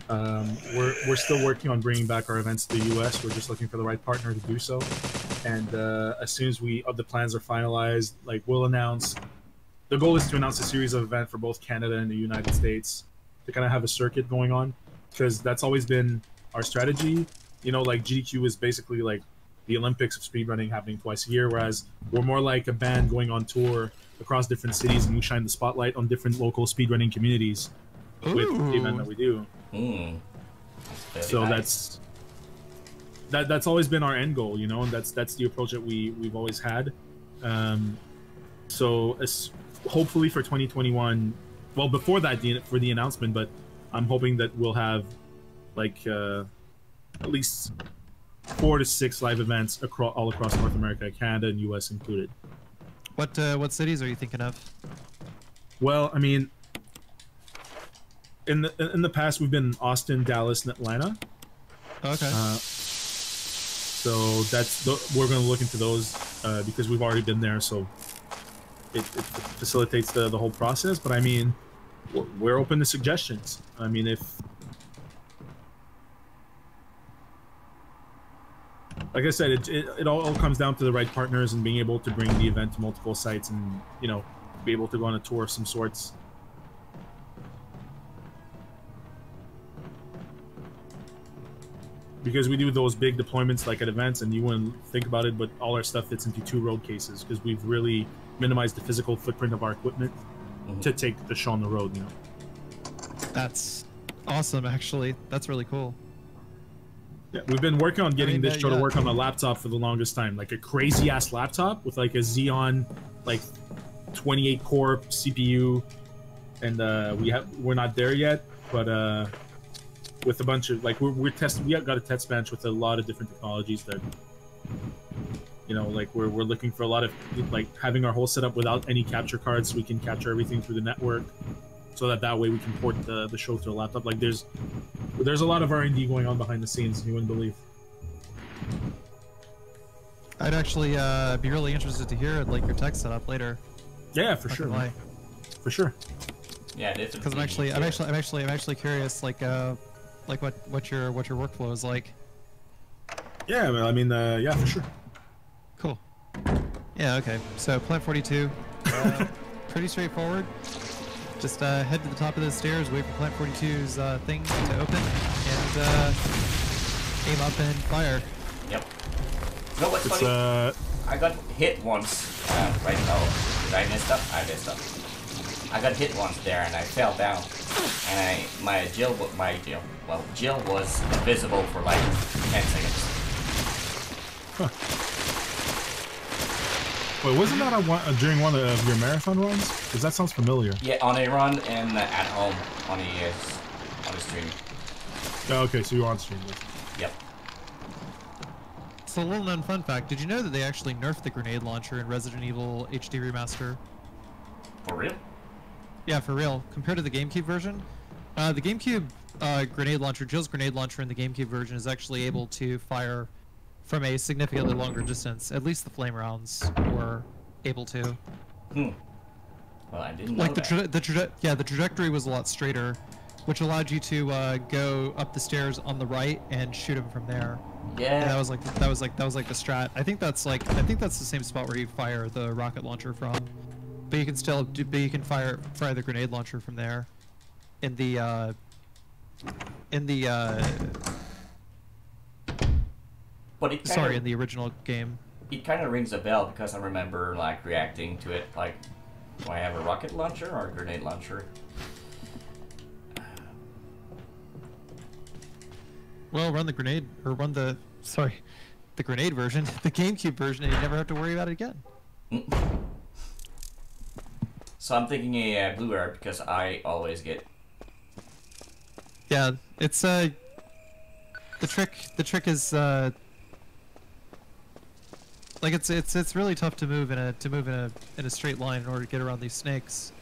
We're still working on bringing back our events to the U.S. We're just looking for the right partner to do so, and as soon as the plans are finalized, like we'll announce. The goal is to announce a series of events for both Canada and the United States to kind of have a circuit going on, because that's always been our strategy. You know, like GDQ is basically like the Olympics of speedrunning happening twice a year, whereas we're more like a band going on tour across different cities, and we shine the spotlight on different local speedrunning communities with the event that we do. So nice. That's always been our end goal, you know, and that's the approach that we've always had. So hopefully for 2021, well, before that for the announcement, but I'm hoping that we'll have like at least 4 to 6 live events all across North America, Canada and US included. What cities are you thinking of? Well, I mean, in the past we've been Austin, Dallas, and Atlanta. Okay. So we're going to look into those because we've already been there, so it facilitates the whole process. But I mean, we're open to suggestions. I mean, like I said, it all comes down to the right partners and being able to bring the event to multiple sites, and you know, be able to go on a tour of some sorts. Because we do those big deployments like at events, and you wouldn't think about it, but all our stuff fits into 2 road cases because we've really minimized the physical footprint of our equipment to take the show on the road, you know. That's awesome, actually. That's really cool. Yeah, we've been working on getting this show to work on a laptop for the longest time, like a crazy ass laptop with like a Xeon, like 28 core CPU, and we're not there yet, but with a bunch of like we're testing. We got a test bench with a lot of different technologies that, you know, like we're looking for a lot of like having our whole setup without any capture cards, so we can capture everything through the network, so that way we can port the show to a laptop. Like there's a lot of R&D going on behind the scenes, you wouldn't believe. I'd actually be really interested to hear like your tech setup later. Yeah, for sure. For sure. Yeah, because I'm actually curious, like what your workflow is like. Yeah, I mean, yeah, for sure. Cool. Yeah, okay. So Plant 42, pretty straightforward. Just head to the top of the stairs, wait for Plant 42's thing to open, and aim up and fire. Yep. You know what's funny? I got hit once. Right now, did I mess up? I messed up. I got hit once there, and I fell down, and Jill was invisible for like 10 seconds. Huh. Wait, wasn't that during one of your marathon runs? Because that sounds familiar. Yeah, on a run and at home on a stream. Oh, okay, so you were on stream. Yep. So a little known fun fact, did you know that they actually nerfed the grenade launcher in Resident Evil HD Remaster? For real? Yeah, for real. Compared to the GameCube version, the GameCube grenade launcher, Jill's grenade launcher in the GameCube version is actually able to fire from a significantly longer distance. At least the flame rounds were able to. Well, I didn't know like that. The trajectory was a lot straighter, which allowed you to go up the stairs on the right and shoot him from there. Yeah. And that was like the strat. I think that's the same spot where you fire the rocket launcher from. But you can still fire the grenade launcher from there. In the But it in the original game. It kind of rings a bell because I remember like reacting to it like, do I have a rocket launcher or a grenade launcher? Well, run the grenade the grenade version, the GameCube version, and you never have to worry about it again. So I'm thinking a blue air because I always get. Yeah, it's the trick is like it's really tough to move in a straight line in order to get around these snakes.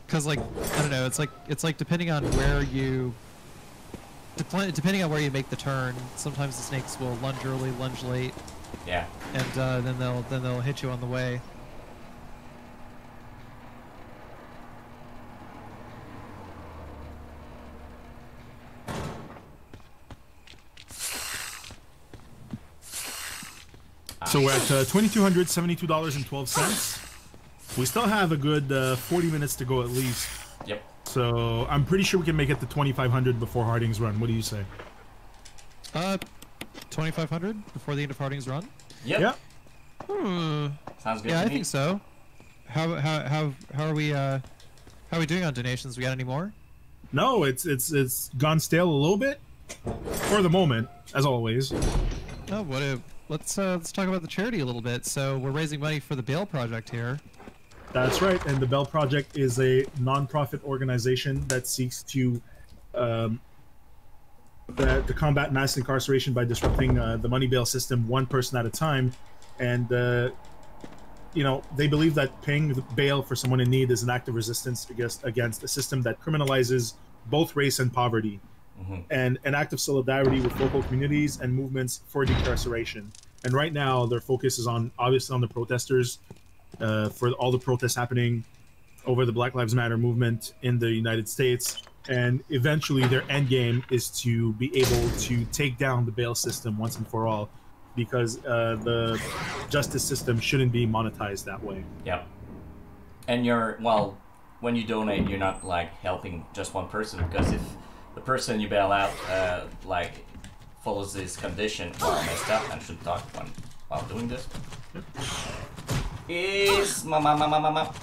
Cause like I don't know, it's like depending on where you depending on where you make the turn, sometimes the snakes will lunge early, lunge late, Yeah. and then they'll hit you on the way. So we're at $2,272.12. We still have a good 40 minutes to go at least. Yep. So I'm pretty sure we can make it to 2,500 before Harding's run. What do you say? 2,500 before the end of Harding's run. Yep. Yeah. Sounds good. Yeah, to I me. think so. How are we doing on donations? We got any more? No, it's gone stale a little bit for the moment, as always. Oh, let's talk about the charity a little bit. So we're raising money for the Bail Project here. That's right, and the Bell Project is a non-profit organization that seeks to combat mass incarceration by disrupting the money bail system one person at a time. And you know, they believe that paying the bail for someone in need is an act of resistance against a system that criminalizes both race and poverty, and an act of solidarity with local communities and movements for decarceration. And right now, their focus is obviously on the protesters. For all the protests happening over the Black Lives Matter movement in the United States. And eventually their end game is to be able to take down the bail system once and for all, because the justice system shouldn't be monetized that way. Yep. And when you donate, you're not like helping just one person, because if the person you bail out like follows this condition, well, I messed up and should talk while doing this. Is mama.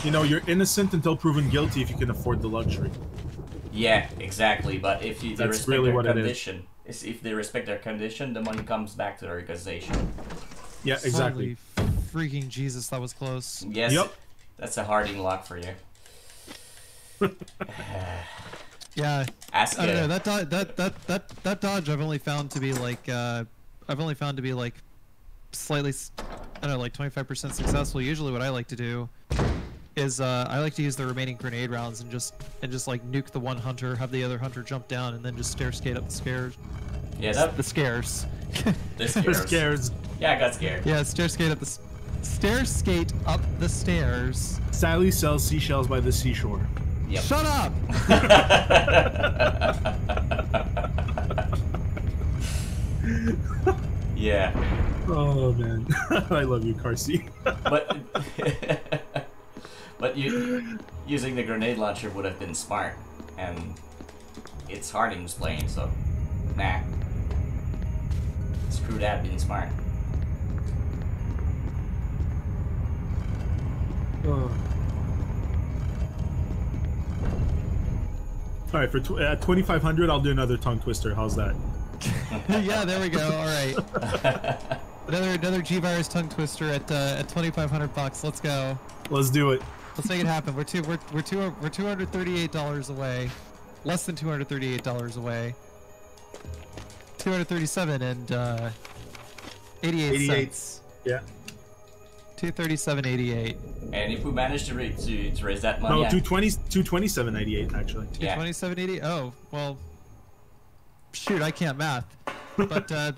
You know, you're innocent until proven guilty if you can afford the luxury. Yeah, exactly. But if they That's respect really their what it is. condition, if they respect their condition, the money comes back to the organization. Yeah, exactly. Holy freaking Jesus, that was close. Yes, Yep. That's a Harding lock for you. Yeah, Ask I don't know, that dodge I've only found to be like slightly, I don't know, like 25% successful. Usually what I like to do is I like to use the remaining grenade rounds and just like nuke the one hunter, have the other hunter jump down, and then just stair skate up the stairs. Yeah, The scares. the scares. Scares. Yeah, I got scared. Yeah, stair skate up the stairs. Sally sells seashells by the seashore. Yep. Shut up! Yeah. Oh man, I love you, Carsey. But using the grenade launcher would have been smart, and it's Harding's playing, so nah. Screw that being smart. All right, for at 2,500, I'll do another tongue twister. How's that? Yeah, there we go. All right. Another G-Virus tongue twister at 2,500 bucks. Let's go. Let's do it. Let's make it happen. We're $238 away. Less than $238 away. 237 and 88 cents. Yeah. 237.88. And if we manage to raise that money, No, yeah. 227.88 actually. Yeah. 227.80. Oh well. Shoot, I can't math. But that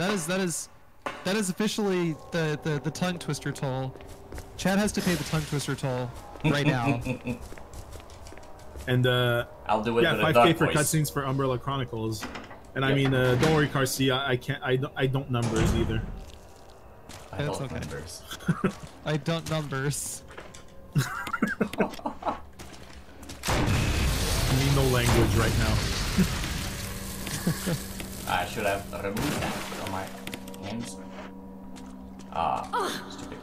is officially the tongue twister toll. Chad has to pay the tongue twister toll right now. And I'll do it yeah, with a 5K dog for voice. cutscenes for Umbrella Chronicles. And I Yep. mean, don't worry, Carsey, I don't numbers either. I That's don't okay. numbers. I don't numbers. I mean, no language right now. I should have removed that from my hands. Stupid.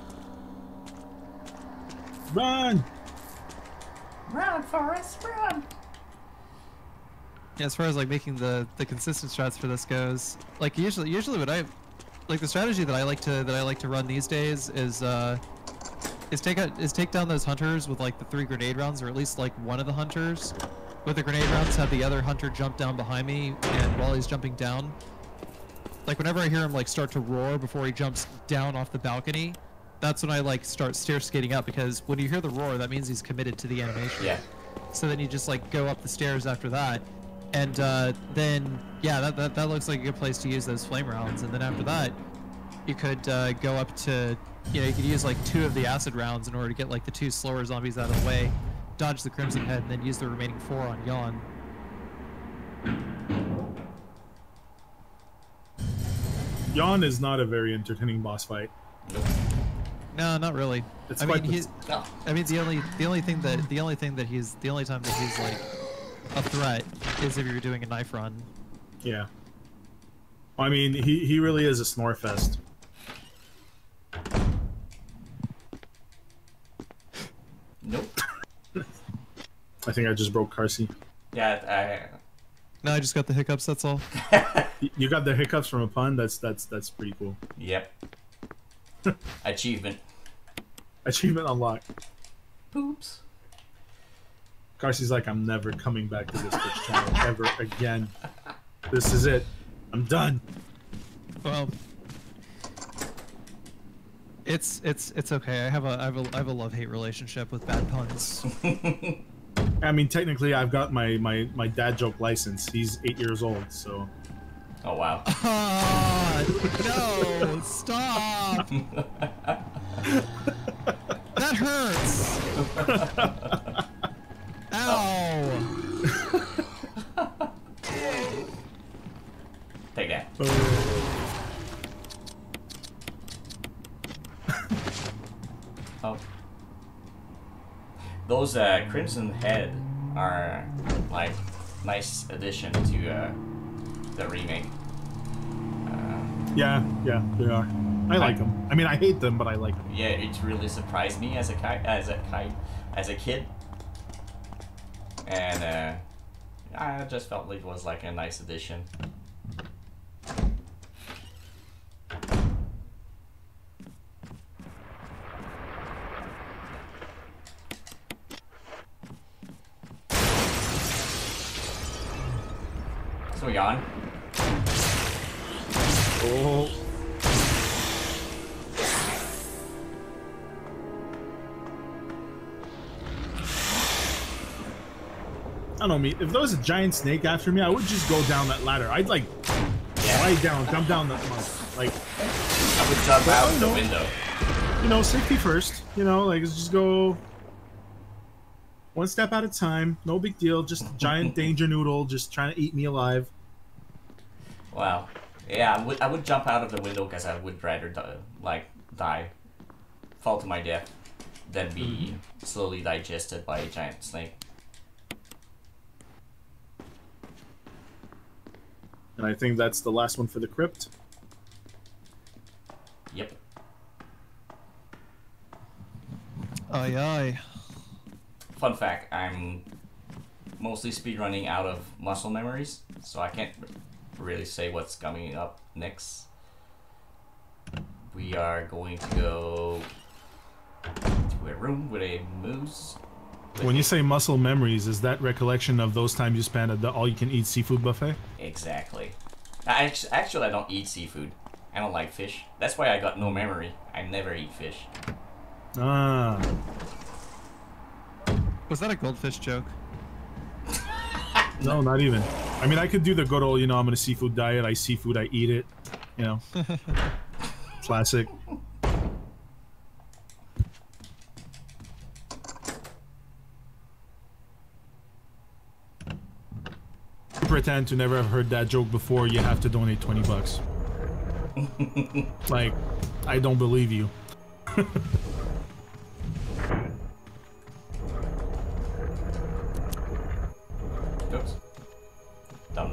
Run! Run, Forrest, run! Yeah, as far as like making the consistent strats for this goes, like usually what I like, the strategy that I like to run these days is take down those hunters with like the 3 grenade rounds, or at least like one of the hunters with the grenade rounds, have the other hunter jump down behind me, and while he's jumping down, like whenever I hear him like start to roar before he jumps down off the balcony, that's when I like start stair skating up, because when you hear the roar, that means he's committed to the animation. Yeah. So then you just like go up the stairs after that, and then yeah, that looks like a good place to use those flame rounds. And then after that, you could go up to, you could use like 2 of the acid rounds in order to get like the 2 slower zombies out of the way, dodge the Crimson Head, and then use the remaining 4 on Yawn. Yawn is not a very entertaining boss fight. No, not really. It's I quite mean, No. the only time that he's like a threat is if you're doing a knife run. Yeah. I mean, he really is a snore fest. Nope. I think I just broke Carsey. Yeah, No, I just got the hiccups. That's all. You got the hiccups from a pun. That's pretty cool. Yep. Achievement. Achievement unlocked. Poops. Carsey's like, I'm never coming back to this Twitch channel ever again. This is it. I'm done. Well, it's okay. I have a love-hate relationship with bad puns. I mean, technically, I've got my dad joke license. He's 8 years old, so. Oh wow. No! Stop! That hurts! Ow! Take that. Oh. Those Crimson Head are like nice addition to the remake. Yeah, they are. I like them. I mean, I hate them, but I like them. Yeah, it really surprised me as a kid, and I just felt like it was like a nice addition. So Yawn. Oh. I don't know, me. If there was a giant snake after me, I would just go down that ladder. I'd like slide down, jump down that mountain. Like, I would jump out the window. You know, safety first. You know, like just go one step at a time. No big deal. Just a giant danger noodle, just trying to eat me alive. Wow. Yeah, I would jump out of the window because I would rather die, fall to my death, than be slowly digested by a giant snake. And I think that's the last one for the crypt. Yep. Aye aye. Fun fact, I'm mostly speedrunning out of muscle memories, so I can't really say what's coming up next. We are going to go to a room with a moose. When you say muscle memories, is that recollection of those times you spent at the all-you-can-eat seafood buffet? Exactly. Actually, I don't eat seafood. I don't like fish. That's why I got no memory. I never eat fish. Ah. Was that a goldfish joke? No, not even. I mean, I could do the good old, I'm on a seafood diet. I seafood, I eat it. Classic. Pretend to never have heard that joke before. You have to donate $20. Like, I don't believe you. Oops. Dum.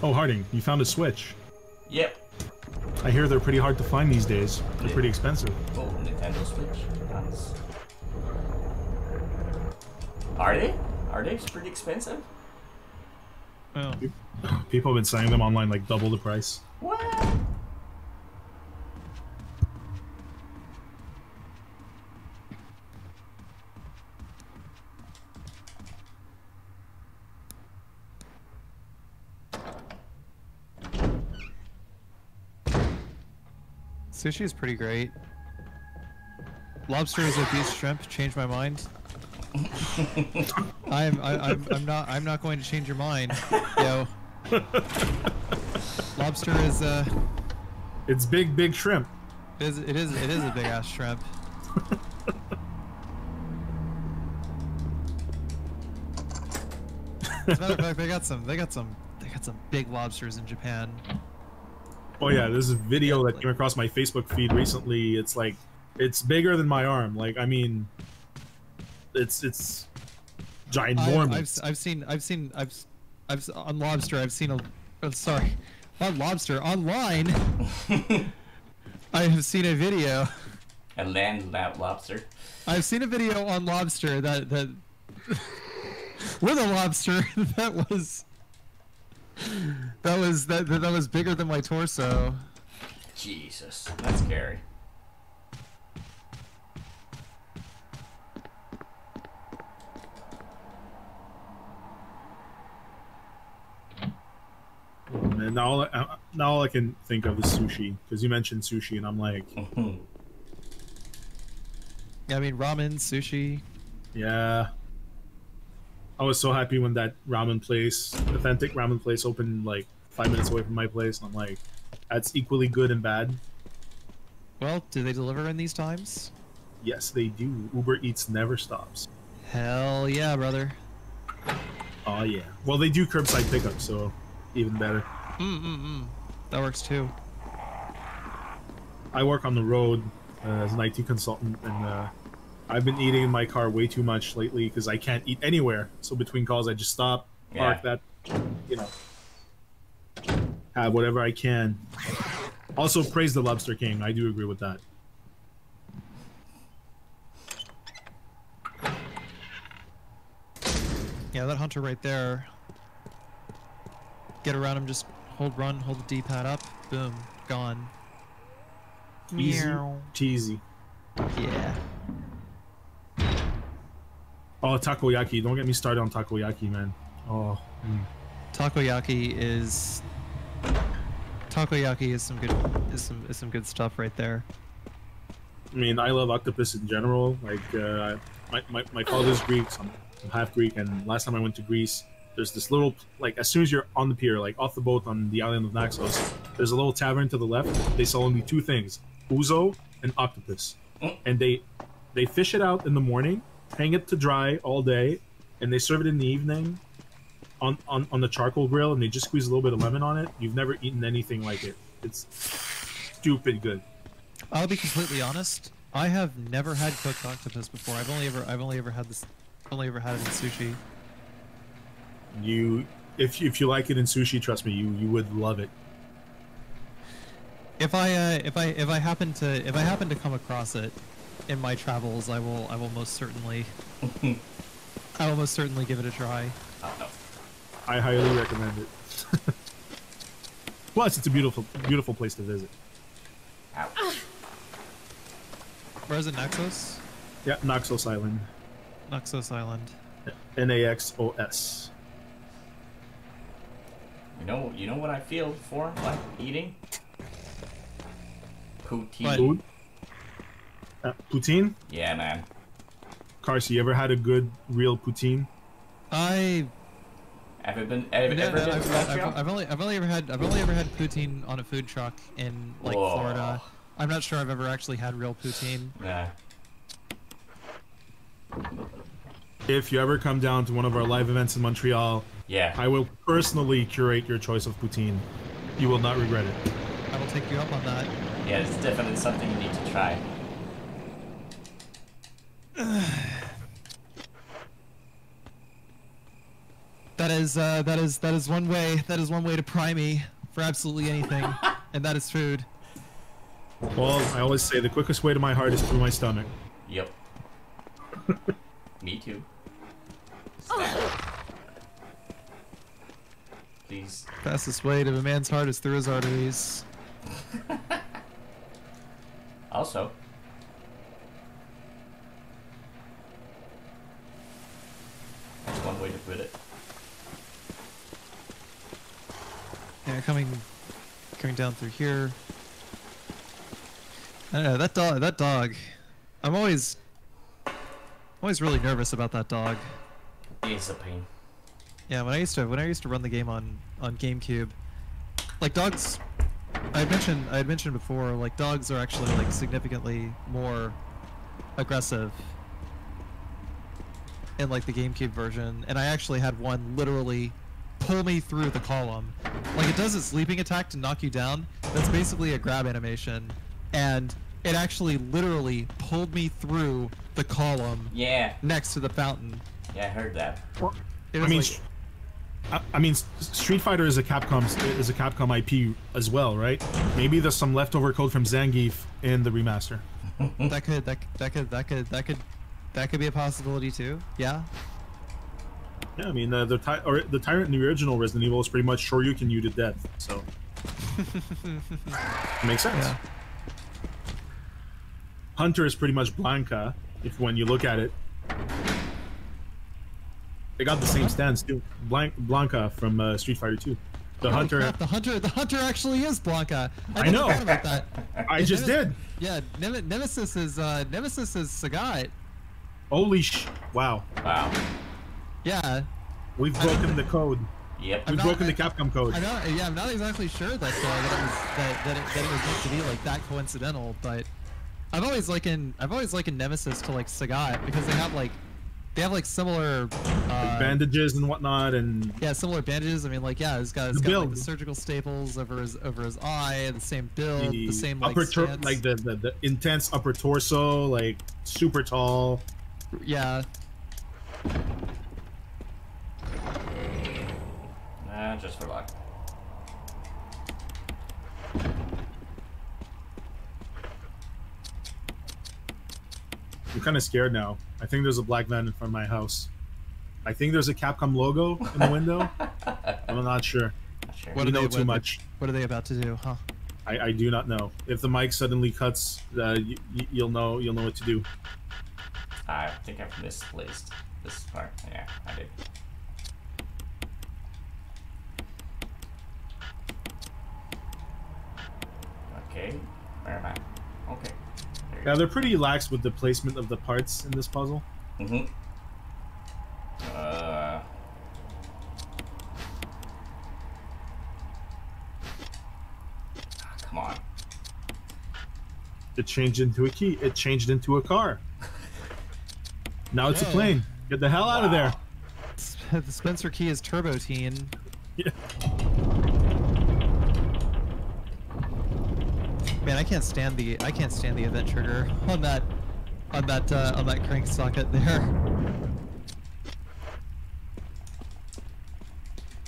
Oh, Harding, you found a Switch. Yep. I hear they're pretty hard to find these days. They're pretty expensive. Oh, Nintendo Switch. Nice. Are they? Are they pretty expensive? Oh. People have been selling them online like double the price. What? Sushi is pretty great. Lobster is a beast shrimp. Change my mind. I'm not going to change your mind, yo. Lobster is It's big shrimp. it is a big ass shrimp. As a matter of fact, they got some big lobsters in Japan. Oh yeah, there's a video that came across my Facebook feed recently. It's like, it's bigger than my arm. Like, I mean, it's ginormous. I've on lobster. I've seen a. Oh, sorry, on lobster online. I have seen a video. A land lobster. I've seen a video on lobster that with a lobster that was bigger than my torso. Jesus, that's scary. And now all I can think of is sushi, because you mentioned sushi, and I'm like, I mean, ramen, sushi. yeah. I was so happy when that ramen place, authentic ramen place, opened like 5 minutes away from my place, and I'm like, that's equally good and bad. Well, do they deliver in these times? Yes, they do. Uber Eats never stops. Hell yeah, brother. Oh yeah. Well, they do curbside pickup, so even better. That works too. I work on the road as an IT consultant, and I've been eating in my car way too much lately because I can't eat anywhere. So between calls, I just stop, park that, have whatever I can. Also, praise the Lobster King. I do agree with that. Yeah, that hunter right there. Get around him, just hold the D-pad up, boom, gone. Easy, Meow. cheesy. Yeah. Oh, takoyaki. Don't get me started on takoyaki, man. Oh. Takoyaki is some good stuff right there. I mean, I love octopus in general. Like, my father's Greek, so I'm half Greek, and last time I went to Greece, there's this little, like, as soon as you're on the pier, like off the boat on the island of Naxos, there's a little tavern to the left. They sell only two things: ouzo and octopus. And they fish it out in the morning, hang it to dry all day, and they serve it in the evening on the charcoal grill, and they just squeeze a little bit of lemon on it. You've never eaten anything like it. It's stupid good. I'll be completely honest. I have never had cooked octopus before. I've only ever had it in sushi. If you like it in sushi, trust me, you would love it. If I happen to come across it in my travels, I will most certainly give it a try. I highly recommend it. Plus, it's a beautiful place to visit. Where is it, Naxos? Yeah, Naxos Island. Naxos Island. Naxos. You know what I feel for like eating? Poutine. Food? Poutine? Yeah, man. Carson, you ever had a good real poutine? I've ever been to Montreal? I've only ever had poutine on a food truck in like Whoa. Florida. I'm not sure I've ever actually had real poutine. Yeah. If you ever come down to one of our live events in Montreal, Yeah. I will personally curate your choice of poutine. You will not regret it. I will take you up on that. Yeah, it's definitely something you need to try. That is one way to pry me for absolutely anything, and that is food. Well, I always say the quickest way to my heart is through my stomach. Yep. Me too. Please. Fastest way to a man's heart is through his arteries. Also. That's one way to put it. Yeah, coming down through here. I don't know, that dog. I'm always really nervous about that dog. It's a pain. Yeah, when I used to run the game on GameCube, like dogs, I had mentioned before, like dogs are actually like significantly more aggressive in like the GameCube version, and I actually had one literally pull me through the column. Like it does its leaping attack to knock you down. That's basically a grab animation, and it actually literally pulled me through the column. Yeah. Next to the fountain. Yeah, I heard that. It was I mean, Street Fighter is a Capcom IP as well, right? Maybe there's some leftover code from Zangief in the remaster. that could be a possibility too. Yeah. Yeah, I mean the tyrant in the original Resident Evil is pretty much Shoryuken you to death, so makes sense. Yeah. Hunter is pretty much Blanca, when you look at it. They got the same stance too. Blanca from Street Fighter 2. The Hunter. Crap, the Hunter actually is Blanca. I know. Forgot about that. I just did. Yeah, Nemesis is Sagat. Holy wow. Wow. Yeah. We've broken the code. Yep. We've broken the Capcom code. I'm not exactly sure that it was meant to be like that coincidental, but I've always likened Nemesis to like Sagat because they have like similar like bandages and whatnot, and yeah, similar bandages. I mean, like he's got like the surgical staples over his eye, the same build, the same like stance. Like the intense upper torso, like super tall. Yeah. Just for luck. I'm kind of scared now. I think there's a black van in front of my house. I think there's a Capcom logo in the window. I'm not sure. Sure. What you are know they, too much. What are they about to do, huh? I do not know. If the mic suddenly cuts, you'll know what to do. I think I've misplaced this part. Yeah, I did. Okay, where am I? Okay. Yeah, they're pretty lax with the placement of the parts in this puzzle. Mm-hmm. Come on. It changed into a key. It changed into a car. Now it's a plane. Get the hell out of there. The Spencer key is Turbo Teen. Yeah. Man, I can't stand the event trigger on that crank socket there.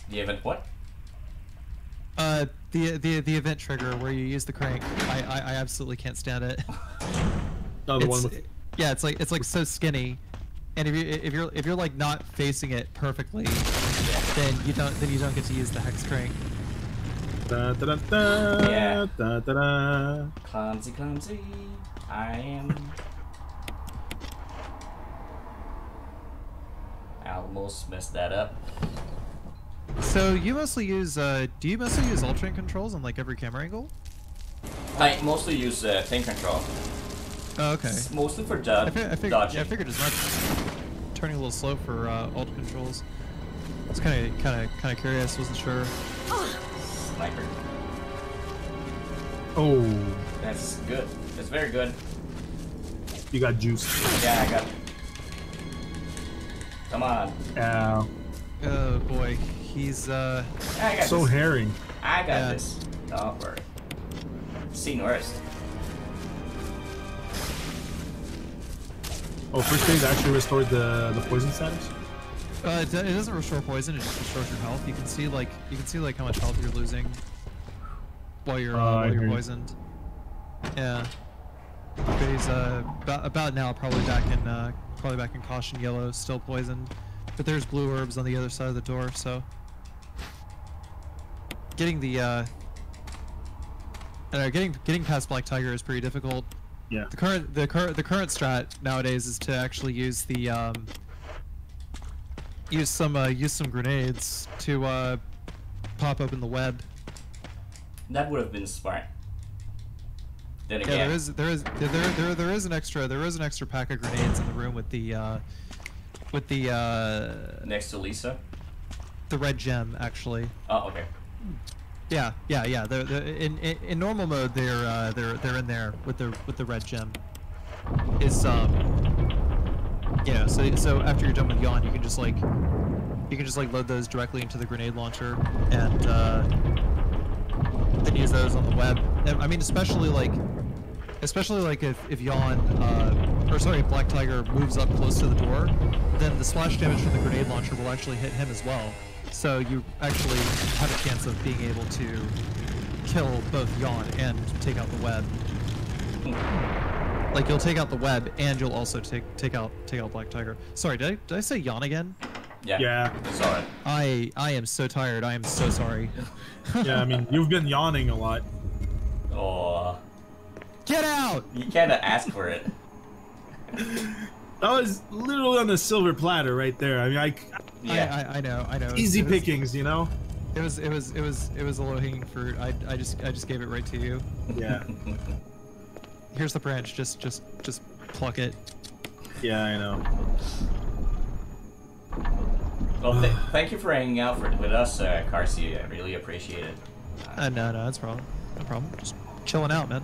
The event what? The event trigger where you use the crank. I absolutely can't stand it. No, the one with... Yeah, it's like so skinny, and if you're like not facing it perfectly, then you don't get to use the hex crank. Da, da, da, da, Yeah. da, da, da. Clumsy. I am. I almost messed that up. So you mostly use do you mostly use alternate controls on like every camera angle? I mostly use thing control. Oh, okay. It's mostly for dodging. Yeah, I figured as much. Turning a little slow for alt controls. I was kind of curious. Wasn't sure. Sniper. Oh, That's good. That's very good. you got juice. Yeah, I got it. Come on. Ow. Oh boy, he's I got So this. hairy. I got Yeah. this. Don't worry. Seen worse. Oh, first aid actually restored the poison status? it doesn't restore poison. It just restores your health. You can see like how much health you're losing while you're I hear you. poisoned. Yeah. But he's about now probably back in caution yellow, still poisoned. But there's blue herbs on the other side of the door, so getting getting past Black Tiger is pretty difficult. Yeah. The current strat nowadays is to actually use the use some grenades to pop open the web. That would have been smart. Then Yeah, again, there is an extra pack of grenades in the room with the next to Lisa. the red gem actually. Oh, okay. Yeah. In normal mode they're in there with the red gem. Is yeah. So after you're done with Yawn, you can just like load those directly into the grenade launcher and then use those on the web. And, I mean, especially like if Yawn or sorry, if Black Tiger moves up close to the door, then the splash damage from the grenade launcher will actually hit him as well. So you actually have a chance of being able to kill both Yawn and take out the web. Like you'll take out the web and you'll also take out Black Tiger. Sorry, did I say Yawn again? Yeah. Yeah. It's alright. I am so tired. I am so sorry. Yeah, I mean, you've been yawning a lot. Oh, Get out! you kinda asked for it. That was literally on the silver platter right there. I mean, Yeah. I know. easy It was- pickings, you know? It was a low hanging fruit. I just gave it right to you. Yeah. Here's the branch. Just pluck it. Yeah, I know. Well, thank you for hanging out with us, Carsey. I really appreciate it. No, that's problem. No problem. Just chilling out, man.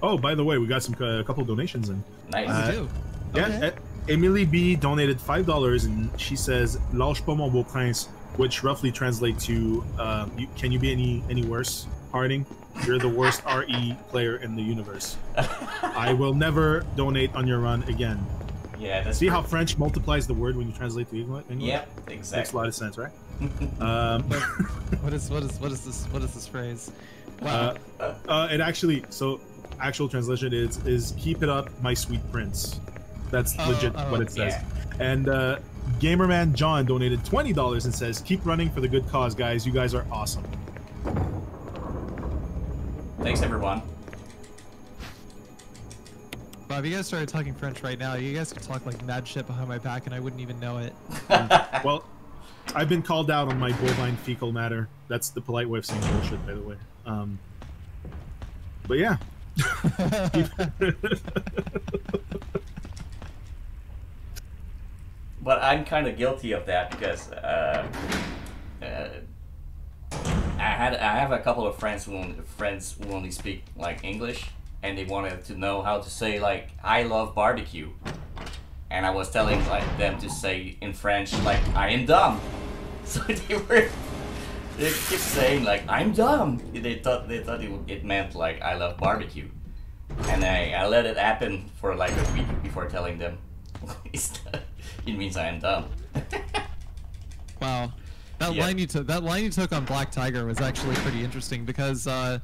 Oh, by the way, we got a couple donations in. Nice. You do. Yeah, Okay. Emily B donated $5, and she says "Lâche pas mon beau prince," which roughly translates to "Can you be any worse, Harding? You're the worst RE player in the universe. I will never donate on your run again." Yeah, that's See how French multiplies the word when you translate to English? Yep, Makes exactly. a lot of sense, right? What is this phrase? Wow. It actually actual translation is "Keep it up, my sweet prince." That's legit what it says. yeah. And Gamerman John donated $20 and says, "Keep running for the good cause, guys. You guys are awesome." Thanks, everyone. Bob, you guys started talking French right now. You guys could talk like mad shit behind my back, and I wouldn't even know it. Well, I've been called out on my bovine fecal matter. That's the polite way of saying bullshit, by the way. But yeah. But I'm kind of guilty of that because I have a couple of friends who only speak like English, and they wanted to know how to say like "I love barbecue," and I was telling like them to say in French like "I am dumb," so they kept saying like "I'm dumb." They thought it meant like "I love barbecue," and I let it happen for like a week before telling them it means I am dumb. Wow. That Yeah. line you took on Black Tiger was actually pretty interesting because the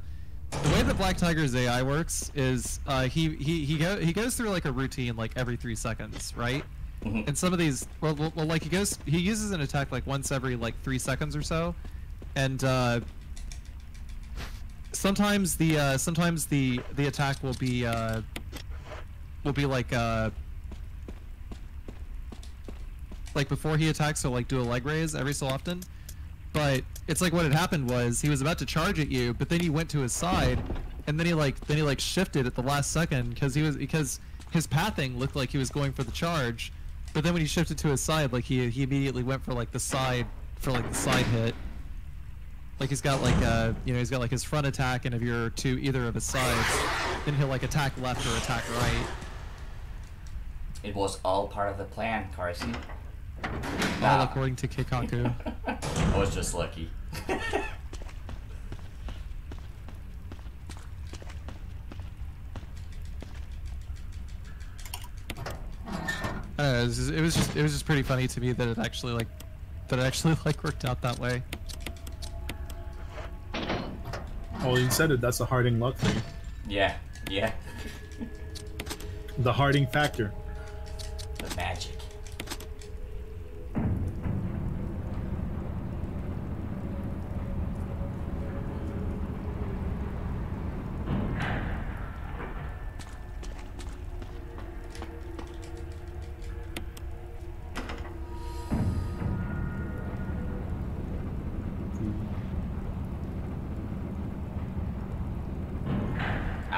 way that Black Tiger's AI works is he goes through like a routine like every 3 seconds, right? Mhm. And some of these well like he uses an attack like once every like 3 seconds or so, and sometimes the attack will be like before he attacks, so like do a leg raise every so often. But it's like what had happened was he was about to charge at you, but then he went to his side, and then he shifted at the last second because his pathing looked like he was going for the charge, but then when he shifted to his side, like he immediately went for like the side hit. Like he's got like he's got like his front attack, and if you're to either of his sides, then he'll like attack left or attack right. It was all part of the plan, Carsey. All Nah. according to Keikaku. I was just lucky. I don't know, it was just pretty funny to me that it actually worked out that way. Oh, you said it. That's the Harding luck thing. Yeah, yeah. The Harding factor. The magic.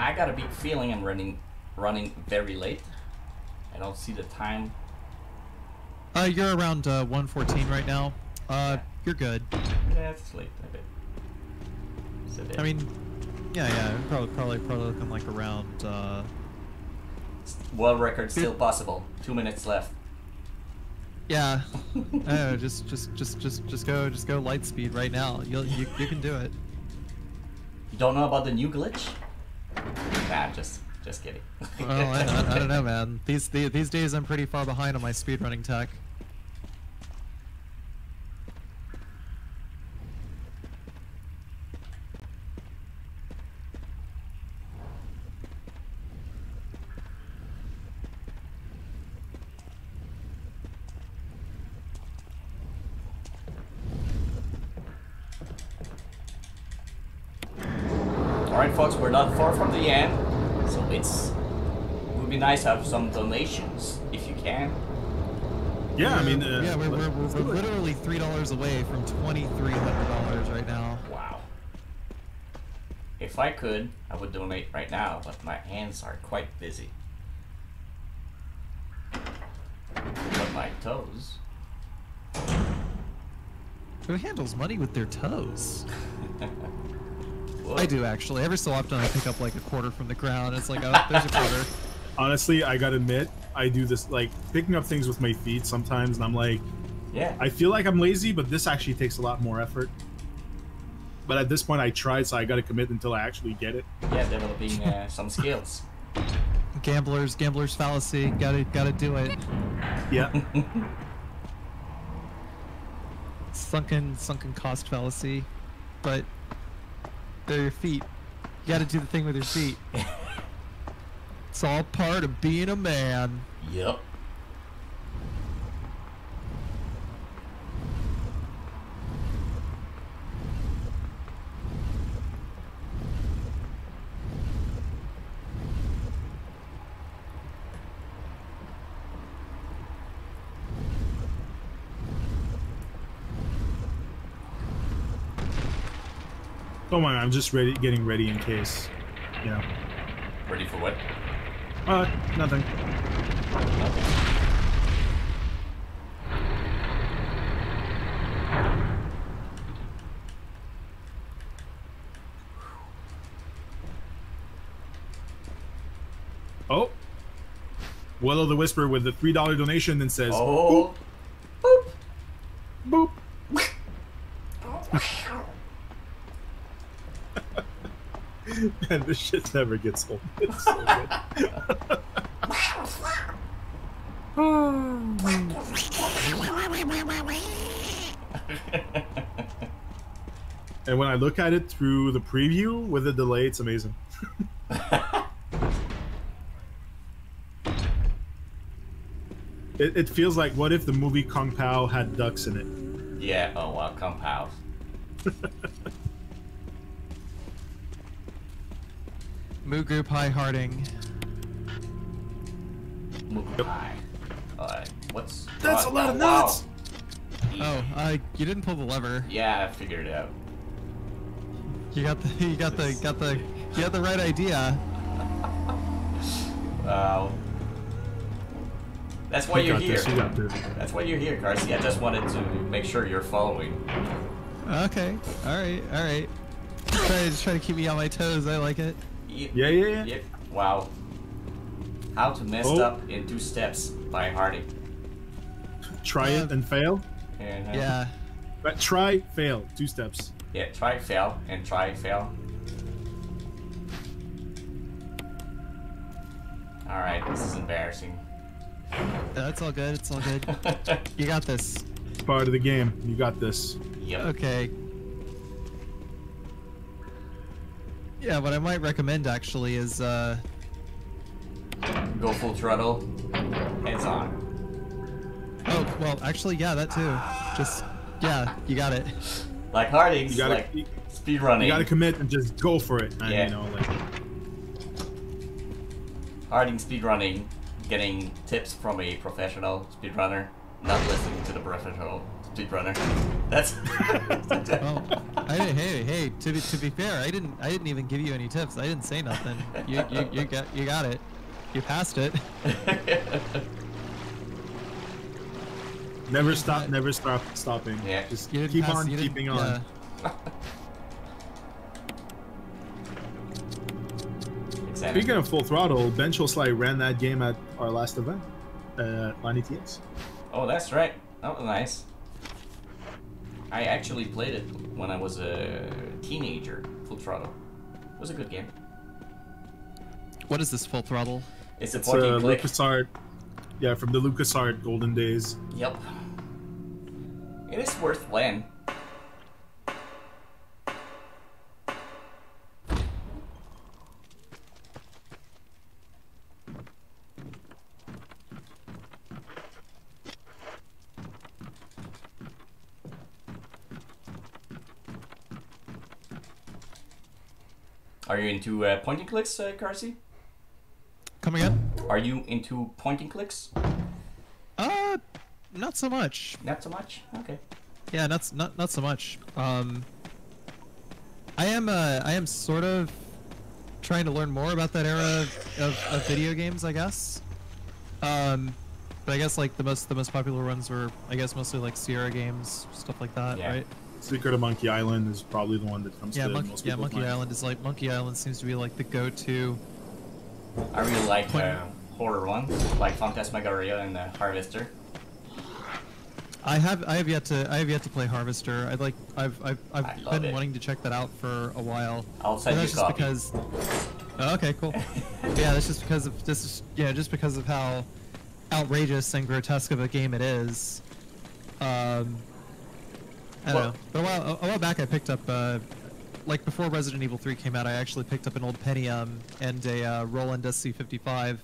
I got a big feeling I'm running very late. I don't see the time. You're around 1:14 right now. You're good. Yeah, it's late a bit. So I mean, yeah, probably looking like around. world record still possible. 2 minutes left. Yeah. Just go light speed right now. You can do it. You don't know about the new glitch? Nah, just kidding. Well, I don't know, man. These days I'm pretty far behind on my speedrunning tech. Alright folks, we're not far from the end, so it would be nice to have some donations, if you can. Yeah, I mean, yeah, we're literally $3 away from $2,300 right now. Wow. If I could, I would donate right now, but my hands are quite busy. But my toes... Who handles money with their toes? Whoa. I do, actually. Every so often I pick up like a quarter from the ground. It's like, oh, there's a quarter. honestly, I gotta admit, I do this, like, picking up things with my feet sometimes, and I'm like, yeah. I feel like I'm lazy, but this actually takes a lot more effort. But at this point, I tried, so I gotta commit until I actually get it. Yeah, developing some skills. Gambler's fallacy. Gotta do it. Yeah. Sunken cost fallacy. But they're your feet. You gotta do the thing with your feet. It's all part of being a man. Yep. Don't mind, I'm just getting ready in case. Yeah. Ready for what? Nothing. Oh. Willow the Whisper with the $3 donation and says, Oh. boop. Boop. And this shit never gets old. It's so good. And when I look at it through the preview with the delay, it's amazing. It feels like, what if the movie Kung Pao had ducks in it? Yeah, oh wow, Kung Pao. Moo Group High Harding. Hi. What's... That's a lot of wow. nuts! Oh, you didn't pull the lever. Yeah, I figured it out. You got the right idea. Wow. That's why you're here. You got this. That's why you're here, Carsey. I just wanted to make sure you're following. Okay. All right. Just try to keep me on my toes. I like it. Yeah. Yep. Wow. How to mess up in 2 steps by Harding. Try it and fail. Yeah. But try, fail. 2 steps. Yeah, try, fail, and try, fail. Alright, this is embarrassing. That's all good. It's all good. You got this. Part of the game. You got this. Yep. Okay. Yeah, what I might recommend actually is Go full throttle. Heads on. oh, well, actually, yeah, that too. Just, yeah, you got it. Like Harding's, You gotta, like speedrunning. you gotta commit and just go for it. And, Yeah. you know, like, Harding speedrunning, getting tips from a professional speedrunner, not listening to the professional speedrunner. That's. Well, hey. To be fair, I didn't even give you any tips. I didn't say nothing. You got it. You passed it. Never stop, never stop stopping. Yeah. Just You didn't keep pass- on you didn't- keeping on. yeah. Examine. Speaking of Full Throttle, Ben Cholslai ran that game at our last event at Line ETS. Oh, that's right. That was nice. I actually played it when I was a teenager. Full Throttle. It was a good game. What is this Full Throttle? It's a It's point and click. LucasArts. Yeah, from the LucasArts golden days. Yep. It is worth playing. Are you into point and clicks, Carsey? Come again? Are you into point and clicks? Not so much. Not so much. Okay. Yeah, not so much. I am sort of trying to learn more about that era of video games, I guess. But I guess like the most popular ones were, I guess, mostly like Sierra games, stuff like that, Yeah. right? Secret of Monkey Island is probably the one that comes Yeah, to Monkey, most yeah, people's Monkey mind. Island is like Monkey Island seems to be like the go-to. I really like Point- horror ones, like Phantasmagoria and Harvester. I have yet to play Harvester. I've I love been it. wanting to check that out for a while. I'll send But you a that's just copy. because. Oh, okay, cool. Yeah, that's just because of just because of how outrageous and grotesque of a game it is. I don't Well- know. But a while back, I picked up like before Resident Evil 3 came out, I actually picked up an old Pentium and a Roland SC55,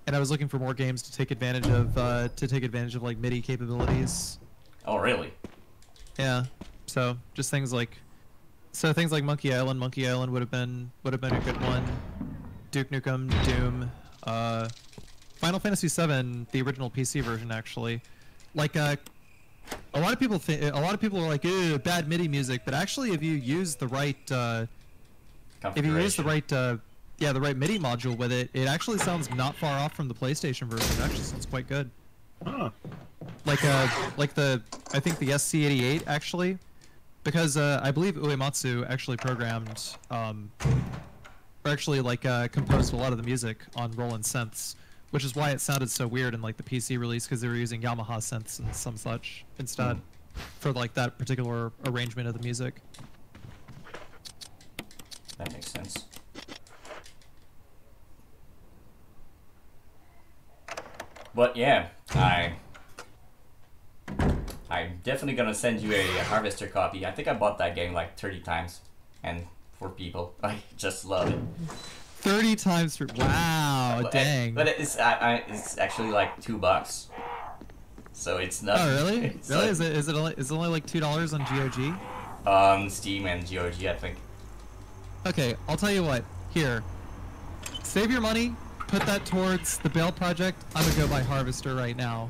and I was looking for more games to take advantage of like MIDI capabilities. Oh, really? Yeah. So just things like Monkey Island. Monkey Island would have been a good one. Duke Nukem, Doom, Final Fantasy VII, the original PC version actually. Like a lot of people are like, ew, bad MIDI music, but actually if you use the right the right the right MIDI module with it, it actually sounds not far off from the PlayStation version. It actually sounds quite good. Huh. I think the SC88 actually, because I believe Uematsu actually programmed or actually composed a lot of the music on Roland synths, which is why it sounded so weird in like the PC release, because they were using Yamaha synths and some such instead for like that particular arrangement of the music. That makes sense. But yeah, I'm definitely gonna send you a Harvester copy. I think I bought that game like 30 times, and for people, I just love it. 30 times for wow, But- dang. But it's actually like $2, so it's not. Oh really? it's Really? like, Is it only like $2 on GOG? Steam and GOG, I think. Okay, I'll tell you what. Here, save your money. Put that towards the Bale project. I'm gonna go buy Harvester right now.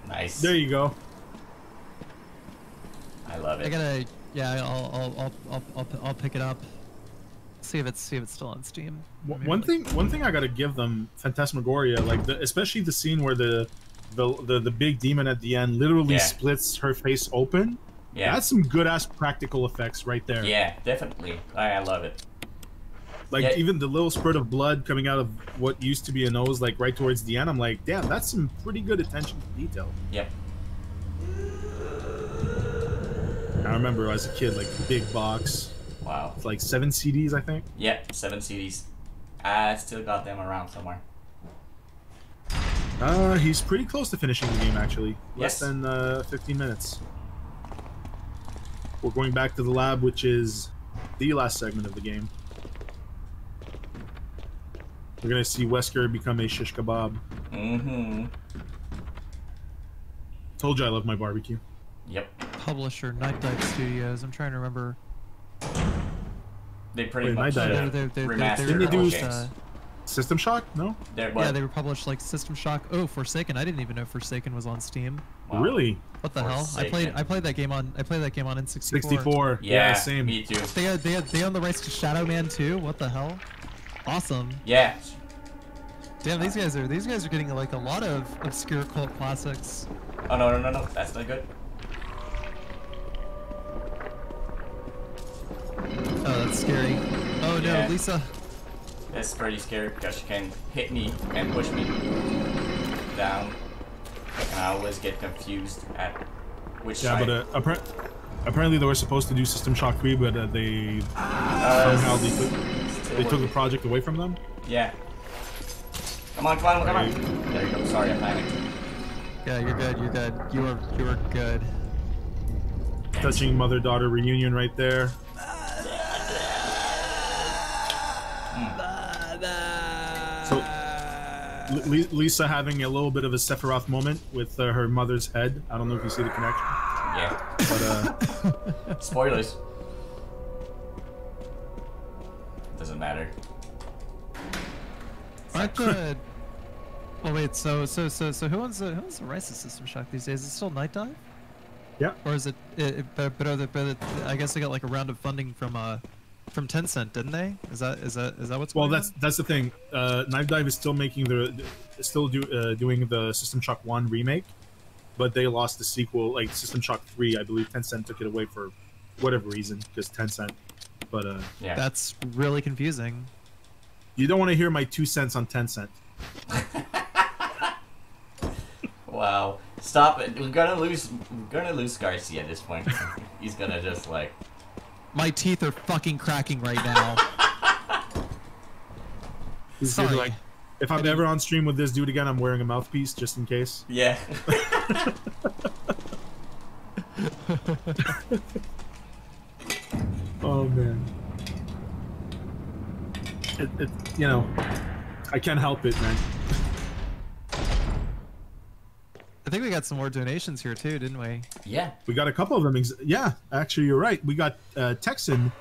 Nice. There you go. I love it. I'll pick it up. See if it's still on Steam. Maybe One like- thing I gotta give them, Phantasmagoria, like especially the scene where the big demon at the end literally Yeah. splits her face open. Yeah. That's some good ass practical effects right there. Yeah, definitely. I love it. Like Yeah. even the little spurt of blood coming out of what used to be a nose, like right towards the end. I'm like, damn, that's some pretty good attention to detail. Yep. I remember as a kid, like big box, Wow. it's like 7 CDs, I think. Yep, 7 CDs. I still got them around somewhere. He's pretty close to finishing the game actually. Yes. Less than 15 minutes. We're going back to the lab, which is the last segment of the game. We're gonna see Wesker become a shish kebab. Mm-hmm. Told you I love my barbecue. Yep. Publisher Night Dive Studios. I'm trying to remember. They pretty Wait, much Night Dive. They're remastered Didn't they all do- games. System Shock? No. Yeah, they were published like System Shock. Oh, Forsaken. I didn't even know Forsaken was on Steam. Wow. Really? What the hell? I played that game on N64. 64. Yeah, same. me too. They own the rights to Shadow Man too. What the hell? Awesome. Yeah. Damn, these guys are getting like a lot of obscure cult classics. Oh no, that's not good. Oh, that's scary. Oh no, Yeah. Lisa. That's pretty scary because she can hit me and push me down. And I always get confused at which side. Yeah, but apparently they were supposed to do System Shock 3, but they somehow they took the project away from them. Yeah. Come on. There you go. Sorry, I panicked. Yeah, you're good. You are good. Touching mother-daughter reunion right there. So Lisa having a little bit of a Sephiroth moment with her mother's head. I don't know if you see the connection. Yeah. But Spoilers. Doesn't matter. Aren't the... Oh wait, so who owns the rights to System Shock these days? Is it still Night Dive? yeah. Or is it? I guess they got like a round of funding from Tencent, didn't they? Is that what's Well, going on? that's the thing. Knife Dive is still making doing the System Shock 1 remake, but they lost the sequel, like System Shock 3. I believe Tencent took it away for whatever reason, because Tencent. But Yeah. That's really confusing. you don't want to hear my 2 cents on Tencent. Wow. Stop it. We're gonna lose Garcia at this point. He's gonna just like... My teeth are fucking cracking right now. He's gonna be Sorry. like, if I'm ever on stream with this dude again, I'm wearing a mouthpiece just in case. Yeah. Oh man. It you know, I can't help it, man. I think we got some more donations here too, didn't we? Yeah. We got a couple of them. Yeah, actually, you're right. We got Texan.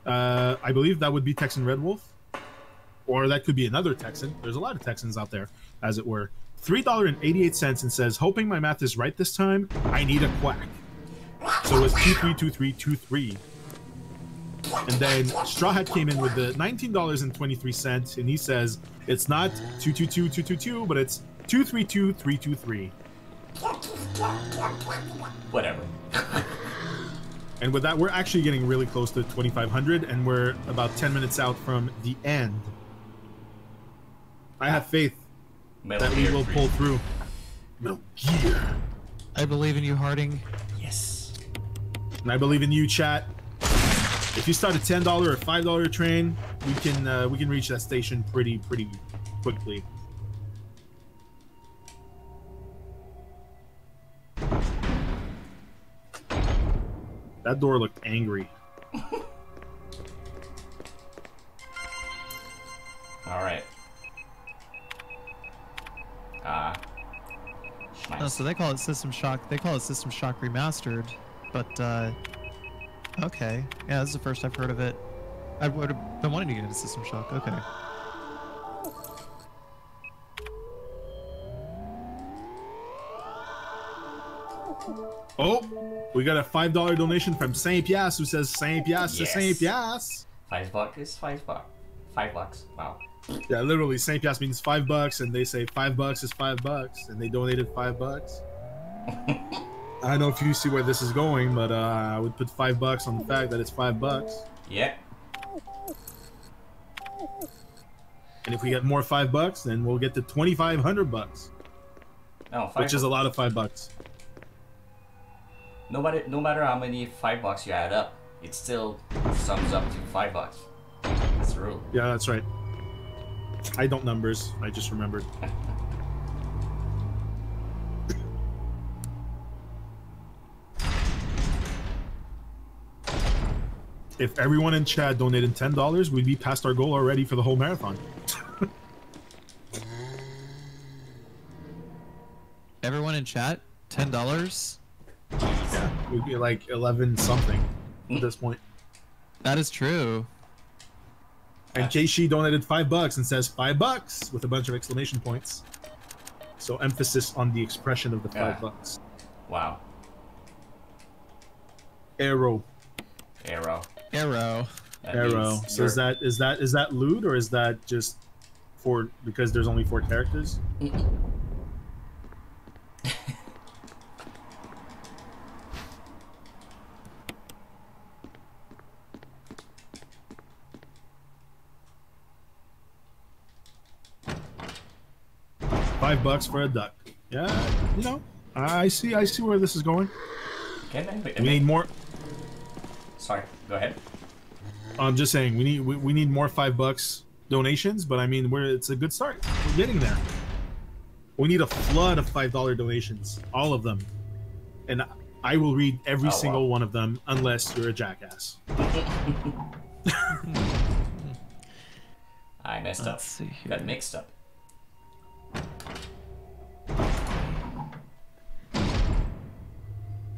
I believe that would be Texan Red Wolf, or that could be another Texan. There's a lot of Texans out there, as it were. $3.88 and says, "Hoping my math is right this time. I need a quack." So it's 232323. And then Straw Hat came in with the $19.23, and he says it's not 222222, but it's 232323. Whatever. And with that, we're actually getting really close to 2,500, and we're about 10 minutes out from the end. I have faith Metal that we Gear will 3. pull through. Metal Gear. I believe in you, Harding. Yes. And I believe in you, chat. If you start a $10 or $5 train, we can reach that station pretty quickly. That door looked angry. All right. Oh, so they call it System Shock. They call it System Shock Remastered, but okay. Yeah, this is the first I've heard of it. I would have been wanting to get into System Shock. Okay. Oh, we got a $5 donation from Saint Pias, who says Saint Pias to Yes. Saint Pias. $5 is $5. $5. Wow. Yeah, literally, Saint Pias means $5, and they say $5 is $5, and they donated $5. I don't know if you see where this is going, but I would put $5 on the fact that it's $5. Yeah. And if we get more $5, then we'll get to $2,500, No, which is a lot of $5. No matter how many $5 you add up, it still sums up to $5. That's the rule. Yeah, that's right. I don't numbers. I just remembered. If everyone in chat donated $10, we'd be past our goal already for the whole marathon. Everyone in chat, $10. Yeah, we'd be like 11 something at this point. That is true. And Keishi donated $5 and says $5 with a bunch of exclamation points. So emphasis on the expression of the $5. Wow. Arrow. That Arrow. means So is that loot, or is that just because there's only 4 characters? $5 for a duck. Yeah, you know, I see where this is going. We need more. Sorry, go ahead. I'm just saying we need more $5 donations, but I mean it's a good start. We're getting there. We need a flood of $5 donations, all of them, and I will read every single one of them unless you're a jackass. I messed up. Got mixed up.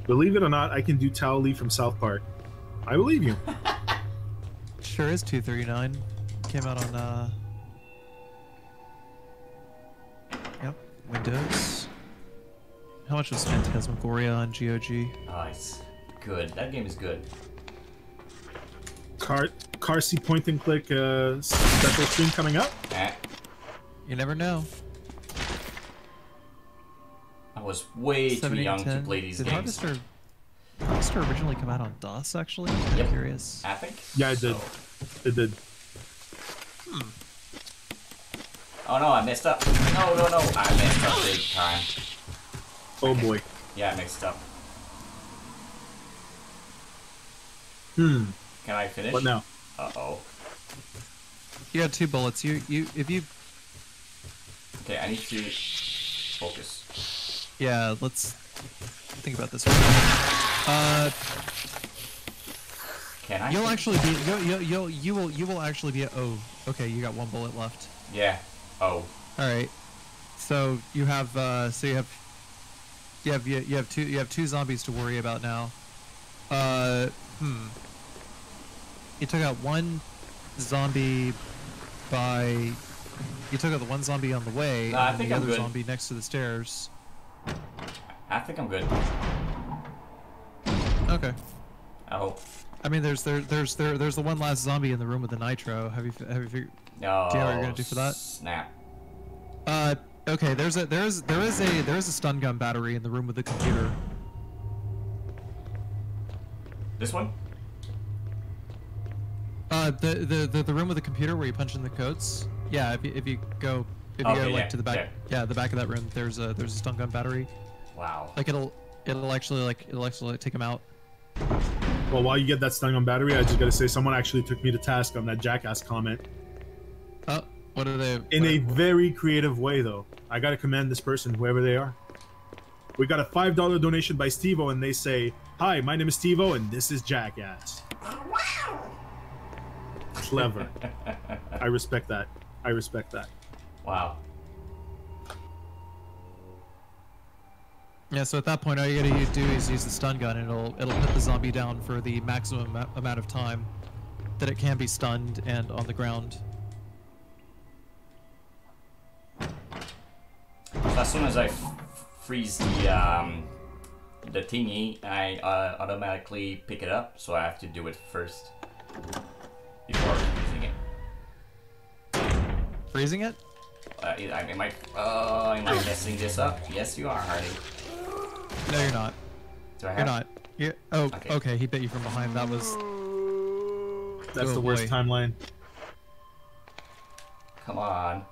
Believe it or not, I can do Tao Lee from South Park. I believe you. Sure is 239. Came out on yep, Windows. How much was Phantasmagoria on GOG? Oh, it's good. That game is good. Carsey point and click special stream coming up. You never know. I was way too young to play these games. Did Harvester originally come out on DOS, actually? I'm curious. I think. Yeah, it did. It did. Oh no, I messed up. No. I messed up big time. Oh boy. Yeah, I messed up. Can I finish? What now? Uh-oh. You got 2 bullets. If you... Okay, I need to focus. Yeah, let's think about this. Can I? You'll actually be you will actually be oh, okay, you got 1 bullet left. Yeah. Oh. All right. So you have you have 2 zombies to worry about now. You took out 1 zombie by you took out the 1 zombie on the way, I and think the I'm other good. zombie next to the stairs. I think I'm good. Okay. I hope. I mean, there's the one last zombie in the room with the nitro. Have you figured? No. Do you know what you're gonna do for that? Snap. Okay. There is a stun gun battery in the room with the computer. This one? The room with the computer where you punch in the codes. Yeah. If you go like to the back, yeah, the back of that room. There's a stun gun battery. Wow. Like it'll actually take him out. Well, while you get that stun gun battery, I just gotta say someone actually took me to task on that jackass comment. Oh, what are they? In a very creative way, though. I gotta commend this person, whoever they are. We got a $5 donation by Stevo, and they say, "Hi, my name is Stevo, and this is Jackass." Clever. I respect that. I respect that. Wow. Yeah, so at that point, all you gotta do is use the stun gun, and it'll put the zombie down for the maximum amount of time that it can be stunned and on the ground. So as soon as I freeze the thingy, I automatically pick it up, so I have to do it first before using it. Freezing it? Am I messing this up? Yes, you are, Hardy. No, you're not. Do I have? You're not. Oh, okay. He bit you from behind. That was. That's the worst timeline. Come on.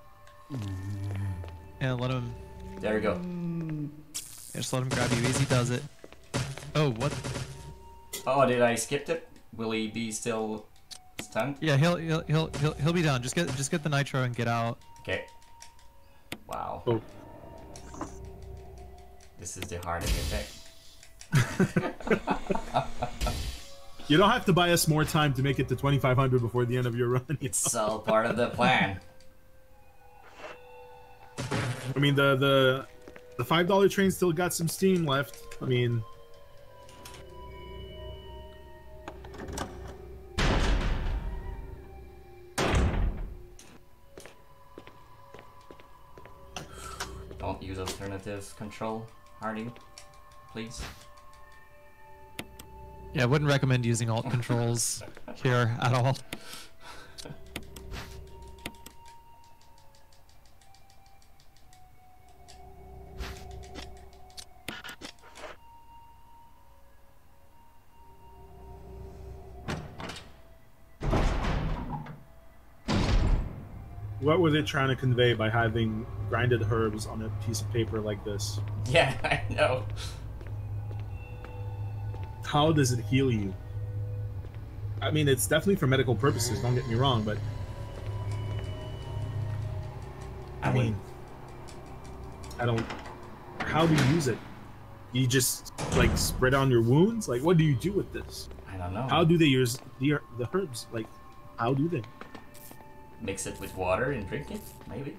And let him. There we go. Yeah, just let him grab you. Easy does it. Oh, what? Oh, did I skip it? Will he be still stunned? Yeah, he'll be down. Just get the nitro and get out. Okay. Wow. Oh. This is the hardest effect. You don't have to buy us more time to make it to 2,500 before the end of your run. It's all part of the plan. I mean, the $5 train still got some steam left. I mean, use alternative control, Hardy, please? Yeah, I wouldn't recommend using alt controls here at all. What were they trying to convey by having grinded herbs on a piece of paper like this? Yeah, I know. How does it heal you? I mean, it's definitely for medical purposes, don't get me wrong, but... I mean... I don't... How do you use it? You just, like, spread on your wounds? Like, what do you do with this? I don't know. How do they use the herbs? Like, how do they? Mix it with water and drink it, maybe?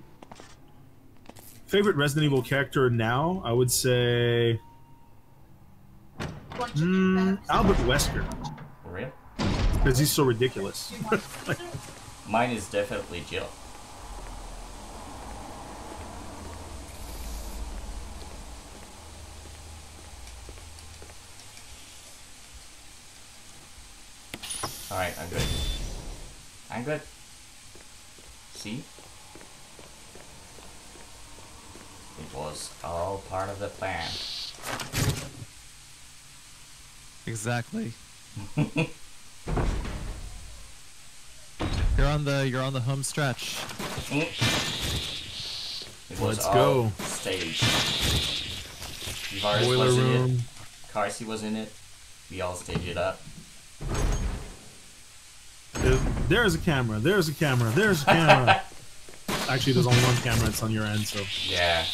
Favorite Resident Evil character now? I would say... Albert Wesker. For real? Because he's so ridiculous. Like, mine is definitely Jill. Alright, I'm good. I'm good. See? It was all part of the plan. Exactly. You're on the home stretch. It was Let's all go. staged. Vivaris Boiler was in room. it. Carsey was in it. We all staged it up. There's a camera. There's a camera. There's a camera. Actually, there's only one camera. It's on your end, so. Yeah.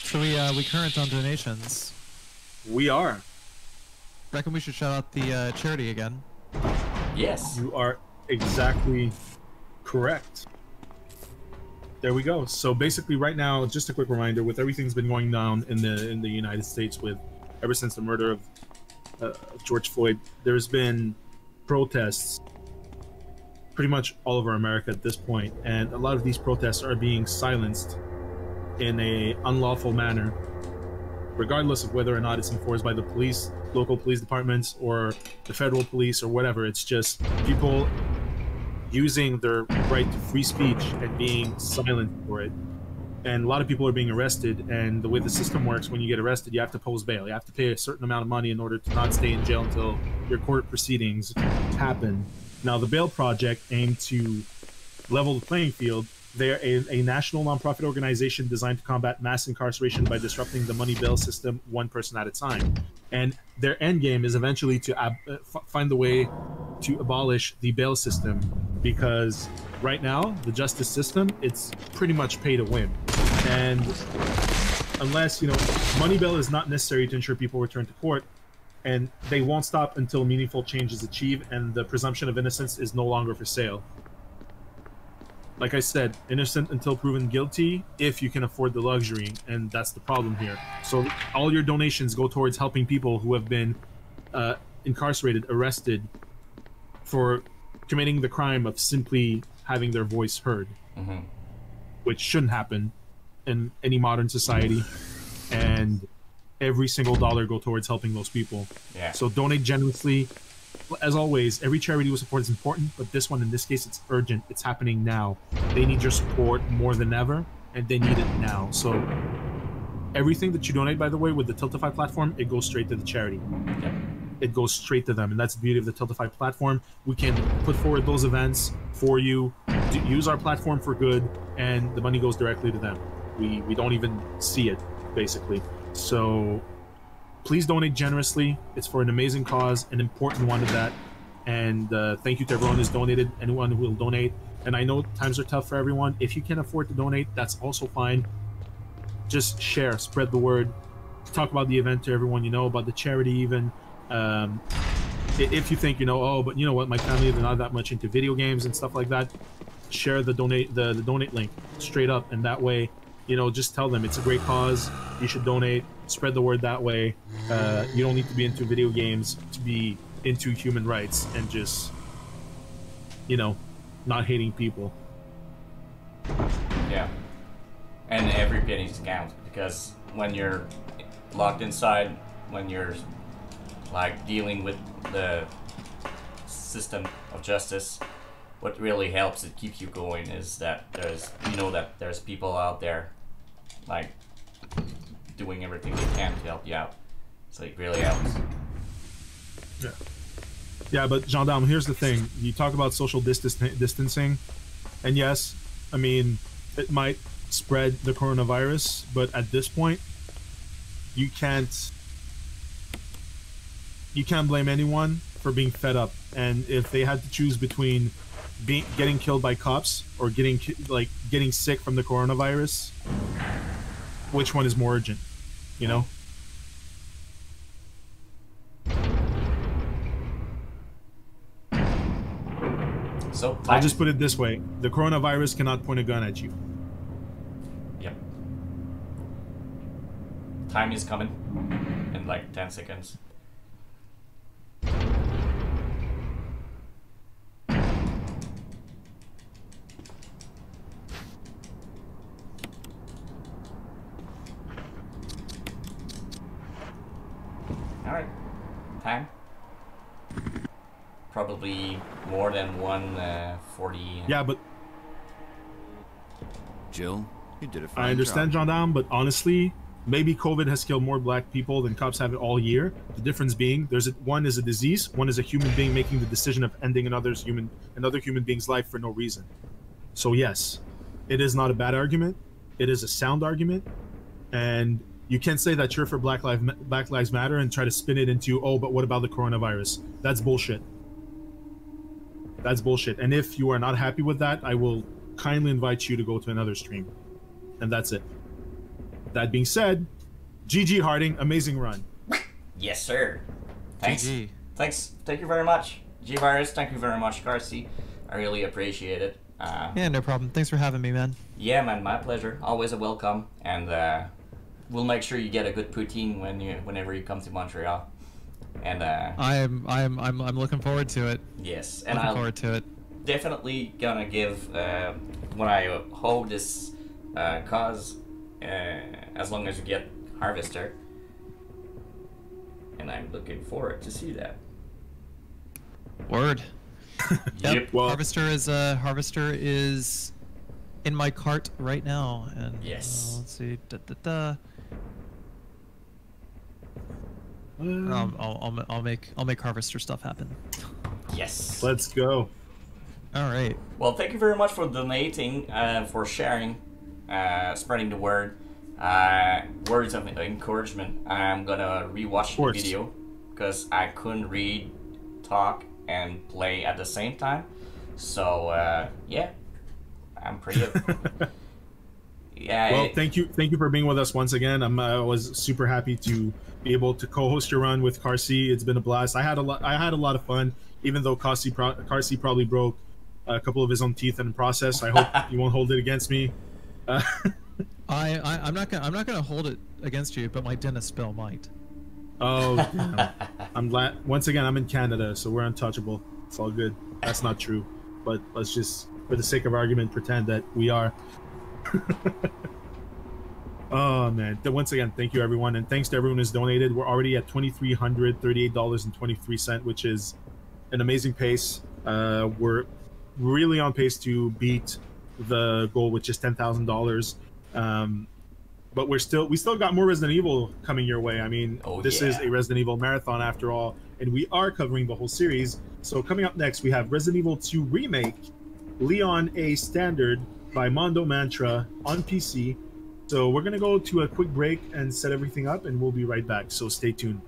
So we current on donations. We are. Reckon we should shout out the charity again. Yes. You are exactly correct. There we go. So basically, right now, just a quick reminder: with everything's been going down in the United States, with ever since the murder of George Floyd, there's been protests pretty much all over America at this point, and a lot of these protests are being silenced in a unlawful manner, regardless of whether or not it's enforced by the police, local police departments, or the federal police, or whatever. It's just people using their right to free speech and being silent for it. And a lot of people are being arrested, and the way the system works, when you get arrested, you have to post bail. You have to pay a certain amount of money in order to not stay in jail until your court proceedings happen. Now, the Bail Project aimed to level the playing field. They're a national nonprofit organization designed to combat mass incarceration by disrupting the money bail system one person at a time. And their end game is eventually to find the way to abolish the bail system, because right now, the justice system, it's pretty much pay to win. And unless, money bail is not necessary to ensure people return to court, and they won't stop until meaningful change is achieved and the presumption of innocence is no longer for sale. Like I said, innocent until proven guilty, if you can afford the luxury, and that's the problem here. So all your donations go towards helping people who have been incarcerated, arrested for committing the crime of simply having their voice heard, which shouldn't happen in any modern society. And every single dollar go towards helping those people. Yeah. So donate generously. As always, every charity we support is important, but this one, in this case, it's urgent. It's happening now. They need your support more than ever, and they need it now. So everything that you donate, by the way, with the Tiltify platform, it goes straight to the charity. Yeah. It goes straight to them, and that's the beauty of the Tiltify platform. We can put forward those events for you, to use our platform for good, and the money goes directly to them. We don't even see it, basically. So please donate generously. It's for an amazing cause, an important one at that. And thank you to everyone who's donated, anyone who will donate. And I know times are tough for everyone. If you can afford to donate, that's also fine. Just share, spread the word, talk about the event to everyone you know, about the charity even. If you think, oh, but you know what, my family, they're not that much into video games and stuff like that, share the donate link straight up, and that way, just tell them it's a great cause, you should donate, spread the word that way. You don't need to be into video games to be into human rights and just, not hating people. Yeah. And every penny counts, because when you're locked inside, when you're like dealing with the system of justice, what really helps it keeps you going is that there's people out there like doing everything they can to help you out. So it really helps. Yeah, but Gendarme, here's the thing. You talk about social distancing, and yes, I mean, it might spread the coronavirus, but at this point, you can't blame anyone for being fed up. And if they had to choose between getting killed by cops or getting sick from the coronavirus, which one is more urgent? So I'll just put it this way: the coronavirus cannot point a gun at you. Yep. Time is coming in like 10 seconds. Alright. Time. Probably more than 1:40. Yeah, but Jill, you did a fine I understand, job. Gendarme, but honestly, maybe COVID has killed more black people than cops have it all year. The difference being, one is a disease, one is a human being making the decision of ending another human being's life for no reason. So yes, it is not a bad argument. It is a sound argument, and you can't say that you're for Black Lives Matter and try to spin it into, oh, but what about the coronavirus? That's bullshit. That's bullshit. And if you are not happy with that, I will kindly invite you to go to another stream. And that's it. That being said, GG Harding, amazing run. Yes, sir. Thanks. GG. Thanks. Thank you very much. G-Virus, thank you very much, Garci. I really appreciate it. Yeah, no problem. Thanks for having me, man. Yeah, man, my pleasure. Always a welcome. And we'll make sure you get a good poutine whenever you come to Montreal. And I'm looking forward to it. yes, and Looking I'll forward to it. definitely gonna give when I hold this cause as long as you get Harvester, and I'm looking forward to see that. Word. Yep. Well, Harvester is in my cart right now, and Yes. let's see. I'll make Harvester stuff happen. Yes. let's go. All right. Well, thank you very much for donating, for sharing, spreading the word. Words of encouragement. I'm gonna rewatch the video because I couldn't read, talk, and play at the same time. So yeah, I'm pretty. Yeah. Well, thank you for being with us once again. I was super happy to be able to co-host your run with Carcy. It's been a blast. I had a lot of fun, even though Carcy probably broke a couple of his own teeth in the process. I hope you won't hold it against me. I'm not gonna hold it against you, but my dentist bill might. Oh, damn. I'm glad. Once again, I'm in Canada, so we're untouchable. It's all good. That's not true, but let's just, for the sake of argument, pretend that we are. Oh man! Once again, thank you everyone, and thanks to everyone who's donated. We're already at $2,338.23, which is an amazing pace. We're really on pace to beat the goal, which is $10,000. But we still got more Resident Evil coming your way. I mean, this is a Resident Evil marathon after all, and we are covering the whole series. So coming up next, we have Resident Evil 2 Remake, Leon A Standard by Mondo Mantra on PC. So we're gonna go to a quick break and set everything up, and we'll be right back. So stay tuned.